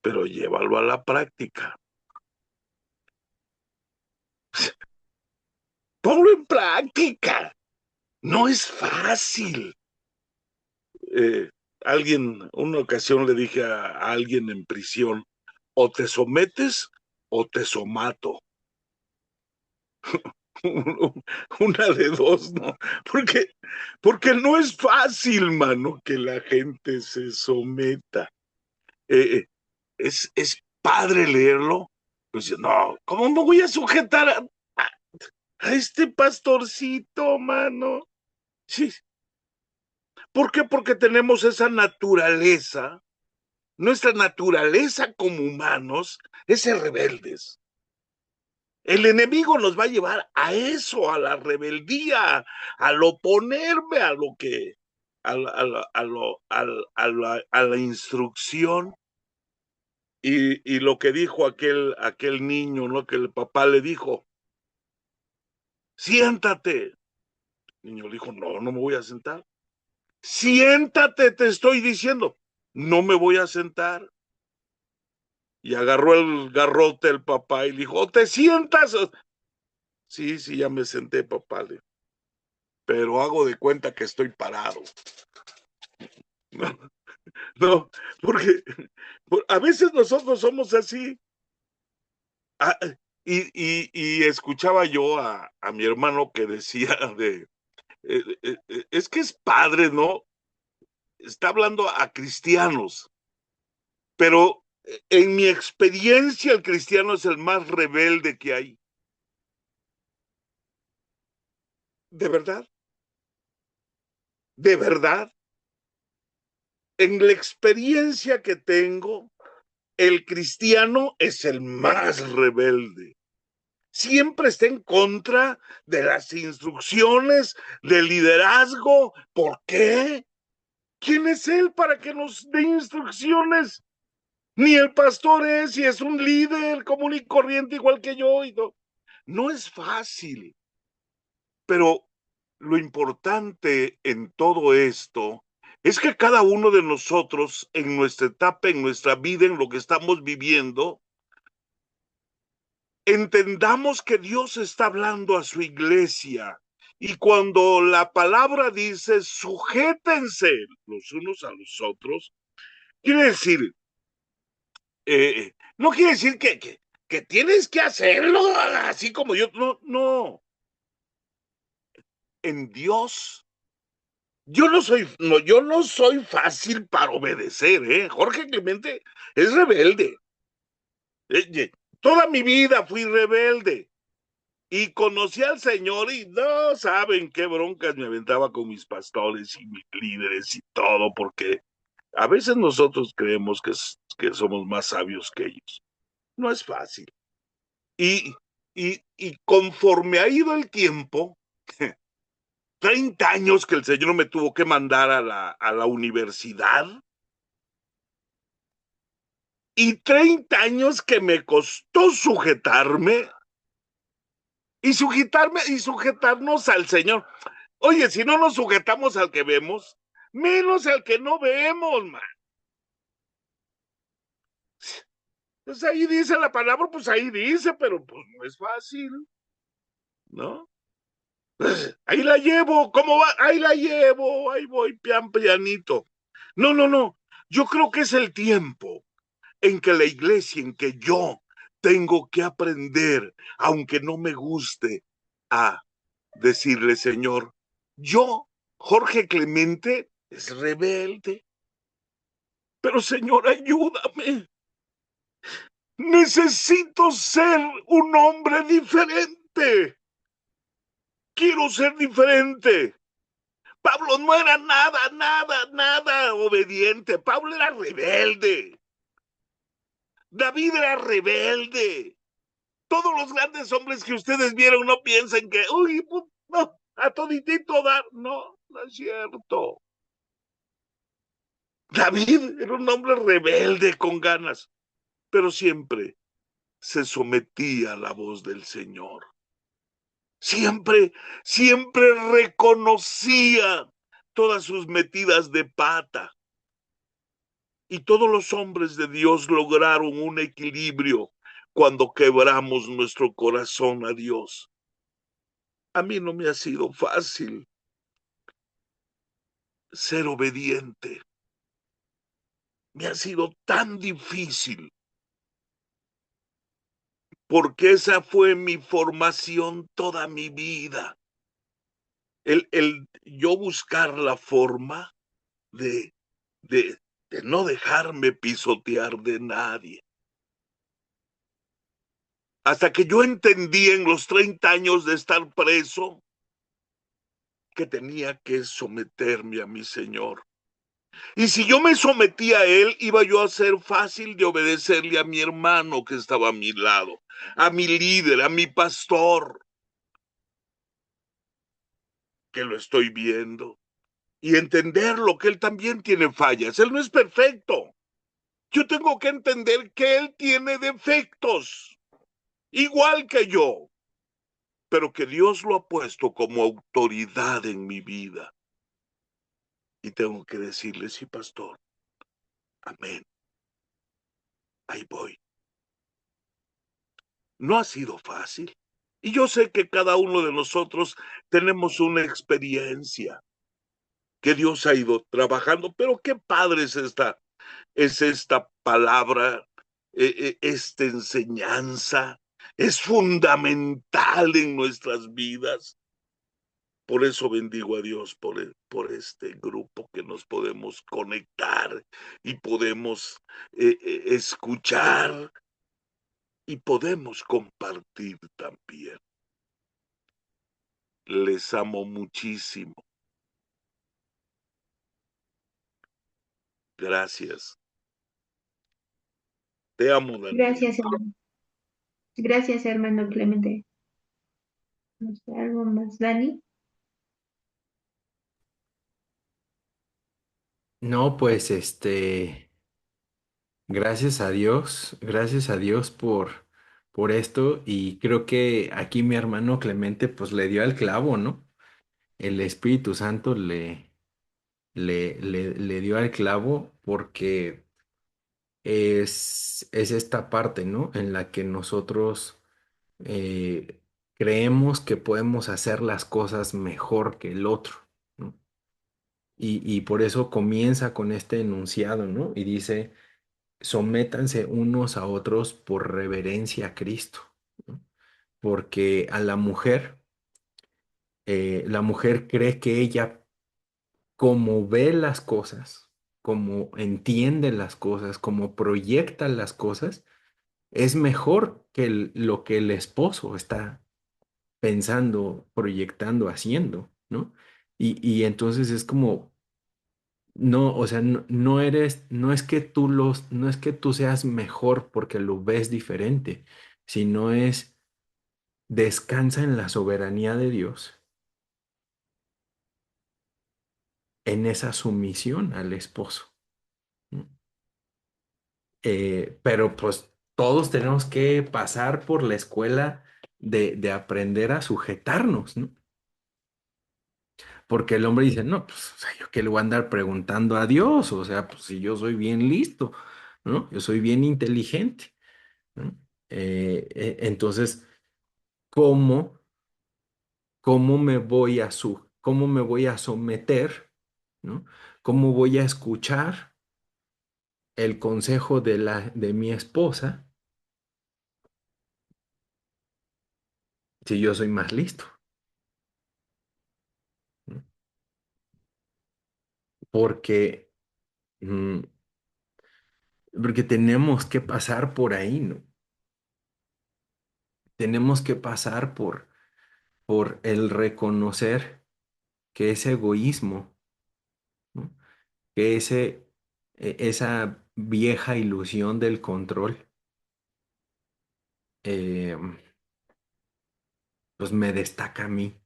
pero llévalo a la práctica. Ponlo en práctica. No es fácil. Eh, una ocasión le dije a alguien en prisión, o te sometes o te somato. Una de dos, ¿no? Porque no es fácil, mano, que la gente se someta. Es padre leerlo. Pues no, ¿cómo me voy a sujetar a este pastorcito, mano? Sí. ¿Por qué? Porque tenemos esa naturaleza. Nuestra naturaleza como humanos es ser rebeldes. El enemigo nos va a llevar a eso, a la rebeldía, al oponerme a lo que, a la instrucción. Y lo que dijo aquel niño, ¿no? Que el papá le dijo, siéntate. El niño le dijo, no me voy a sentar. Siéntate, te estoy diciendo, no me voy a sentar. Y agarró el garrote el papá y le dijo, ¿te sientas? Sí, ya me senté, papá. Pero hago de cuenta que estoy parado. No, porque a veces nosotros somos así. Ah, y escuchaba yo a mi hermano que decía es que es padre, ¿no? Está hablando a cristianos, pero en mi experiencia el cristiano es el más rebelde que hay. ¿De verdad? ¿De verdad? En la experiencia que tengo, el cristiano es el más rebelde. Siempre está en contra de las instrucciones del liderazgo. ¿Por qué? ¿Quién es él para que nos dé instrucciones? Ni el pastor es, y es un líder común y corriente igual que yo. No es fácil, pero lo importante en todo esto es que cada uno de nosotros en nuestra etapa, en nuestra vida, en lo que estamos viviendo, entendamos que Dios está hablando a su iglesia. Y cuando la palabra dice sujétense los unos a los otros, quiere decir, no quiere decir que tienes que hacerlo así como yo. No. En Dios, yo no soy fácil para obedecer, ¿eh? Jorge Clemente es rebelde. Toda mi vida fui rebelde. Y conocí al Señor y no saben qué broncas me aventaba con mis pastores y mis líderes y todo, porque a veces nosotros creemos que somos más sabios que ellos. No es fácil. Y conforme ha ido el tiempo, 30 años que el Señor me tuvo que mandar a la universidad y 30 años que me costó sujetarme y sujetarnos al Señor. Oye, si no nos sujetamos al que vemos, menos al que no vemos, man. Pues ahí dice la palabra, pues ahí dice, pero pues no es fácil, ¿no? Ahí la llevo, ¿cómo va? Ahí la llevo, ahí voy, pianito. No, no, no. Yo creo que es el tiempo en que la iglesia, en que yo tengo que aprender, aunque no me guste, a decirle, Señor, yo, Jorge Clemente, es rebelde, pero Señor, ayúdame. Necesito ser un hombre diferente. Quiero ser diferente. Pablo no era nada obediente. Pablo era rebelde. David era rebelde. Todos los grandes hombres que ustedes vieron no piensen que, uy, no, a toditito dar. No, no es cierto. David era un hombre rebelde con ganas, pero siempre se sometía a la voz del Señor. Siempre reconocía todas sus metidas de pata. Y todos los hombres de Dios lograron un equilibrio cuando quebramos nuestro corazón a Dios. A mí no me ha sido fácil ser obediente. Me ha sido tan difícil, porque esa fue mi formación toda mi vida. El yo buscar la forma de no dejarme pisotear de nadie. Hasta que yo entendí en los 30 años de estar preso que tenía que someterme a mi Señor. Y si yo me sometía a Él, iba yo a ser fácil de obedecerle a mi hermano que estaba a mi lado, a mi líder, a mi pastor, que lo estoy viendo, y entenderlo, que Él también tiene fallas. Él no es perfecto. Yo tengo que entender que Él tiene defectos, igual que yo, pero que Dios lo ha puesto como autoridad en mi vida. Y tengo que decirle, sí, pastor, amén, ahí voy. No ha sido fácil. Y yo sé que cada uno de nosotros tenemos una experiencia que Dios ha ido trabajando, pero qué padre es esta palabra, esta enseñanza, es fundamental en nuestras vidas. Por eso bendigo a Dios por este grupo que nos podemos conectar y podemos escuchar y podemos compartir también. Les amo muchísimo. Gracias. Te amo, Daniel. Gracias, hermano. Gracias, hermano Clemente. No sé, ¿algo más, Dani? No, pues gracias a Dios por esto y creo que aquí mi hermano Clemente pues le dio al clavo, ¿no? El Espíritu Santo le dio al clavo porque es esta parte, ¿no? En la que nosotros creemos que podemos hacer las cosas mejor que el otro, ¿no? Y por eso comienza con este enunciado, ¿no? Y dice, sométanse unos a otros por reverencia a Cristo, ¿no? Porque a la mujer cree que ella, como ve las cosas, como entiende las cosas, como proyecta las cosas, es mejor que lo que el esposo está pensando, proyectando, haciendo, ¿no? Y entonces es como, no, o sea, no es que tú seas mejor porque lo ves diferente, sino es descansa en la soberanía de Dios, en esa sumisión al esposo, ¿no? Pero pues todos tenemos que pasar por la escuela de aprender a sujetarnos, ¿no? Porque el hombre dice, no, pues, o sea, yo qué le voy a andar preguntando a Dios, o sea, pues si yo soy bien listo, ¿no? Yo soy bien inteligente, ¿no? Entonces, ¿cómo, cómo me voy a someter, ¿no? ¿Cómo voy a escuchar el consejo de mi esposa si yo soy más listo? ¿No? Porque, mm, porque tenemos que pasar por ahí, ¿no? Tenemos que pasar por el reconocer que ese egoísmo, ¿no? Que esa vieja ilusión del control, eh, pues me destaca a mí.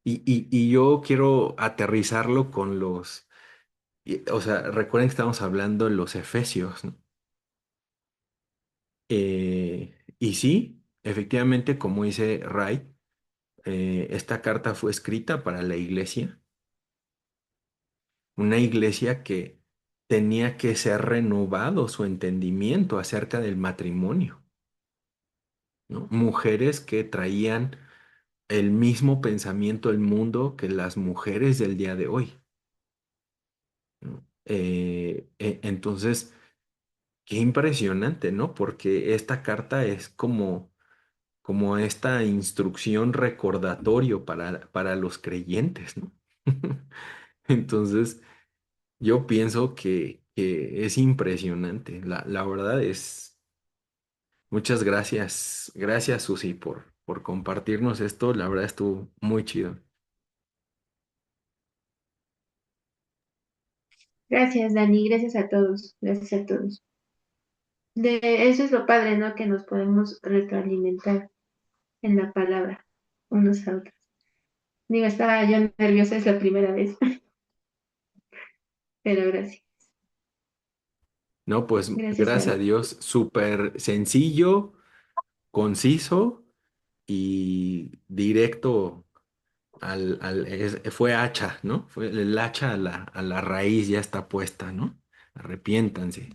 Y yo quiero aterrizarlo con o sea, recuerden que estamos hablando en los Efesios, ¿no? Y sí, efectivamente, como dice Ray, esta carta fue escrita para la iglesia, una iglesia que tenía que ser renovado su entendimiento acerca del matrimonio, ¿no? Mujeres que traían el mismo pensamiento del mundo que las mujeres del día de hoy, ¿no? Entonces, qué impresionante, ¿no? Porque esta carta es como esta instrucción recordatorio para los creyentes, ¿no? Entonces, yo pienso que es impresionante. La verdad es, muchas gracias. Gracias, Susi, por compartirnos esto. La verdad estuvo muy chido. Gracias, Dani, gracias a todos, gracias a todos. Eso es lo padre, ¿no? Que nos podemos retroalimentar en la palabra, unos a otros. Digo, estaba yo nerviosa, es la primera vez, pero gracias, No, pues gracias, gracias a Dani. Dios, súper sencillo, conciso y directo fue hacha, ¿no? Fue el hacha a la raíz ya está puesta, ¿no? Arrepiéntanse,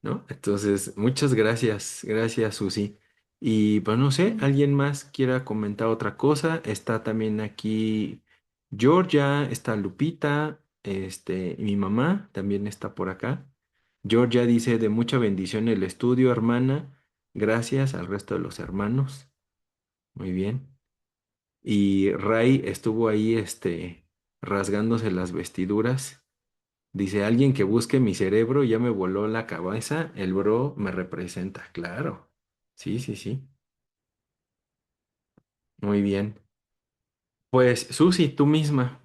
¿no? Entonces, muchas gracias, gracias, Susi. Y pues no sé, ¿alguien más quiera comentar otra cosa? Está también aquí Georgia, está Lupita, y mi mamá también está por acá. Georgia dice, de mucha bendición el estudio, hermana. Gracias al resto de los hermanos. Muy bien. Y Ray estuvo ahí, rasgándose las vestiduras. Dice, alguien que busque mi cerebro ya me voló la cabeza, el bro me representa. Claro. Sí, sí, sí. Muy bien. Pues, Susi, tú misma,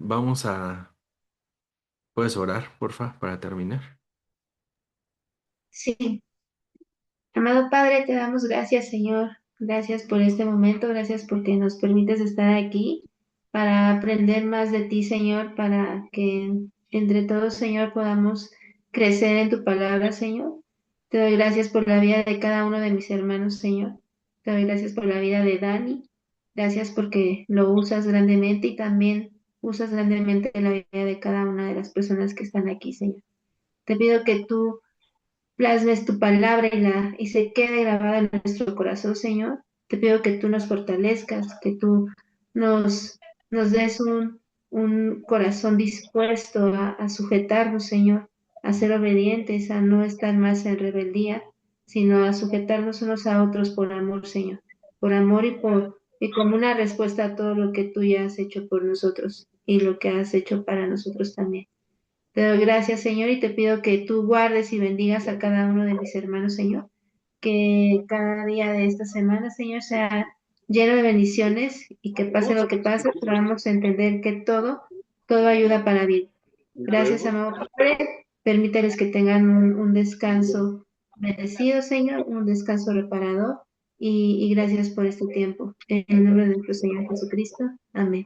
¿puedes orar, porfa, para terminar? Sí, amado Padre, te damos gracias, Señor. Gracias por este momento, gracias porque nos permites estar aquí para aprender más de ti, Señor, para que entre todos, Señor, podamos crecer en tu palabra, Señor. Te doy gracias por la vida de cada uno de mis hermanos, Señor. Te doy gracias por la vida de Dani. Gracias porque lo usas grandemente y también usas grandemente la vida de cada una de las personas que están aquí, Señor. Te pido que tú plasmes tu palabra y se quede grabada en nuestro corazón, Señor. Te pido que tú nos fortalezcas, que tú nos, nos des un corazón dispuesto a sujetarnos, Señor, a ser obedientes, a no estar más en rebeldía, sino a sujetarnos unos a otros por amor, Señor, por amor y como una respuesta a todo lo que tú ya has hecho por nosotros y lo que has hecho para nosotros también. Te doy gracias, Señor, y te pido que tú guardes y bendigas a cada uno de mis hermanos, Señor. Que cada día de esta semana, Señor, sea lleno de bendiciones y que pase lo que pase, podamos entender que todo ayuda para bien. Gracias, amado Padre. Permíteles que tengan un descanso bendecido, Señor, un descanso reparador. Y gracias por este tiempo. En el nombre de nuestro Señor Jesucristo. Amén.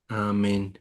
Amén.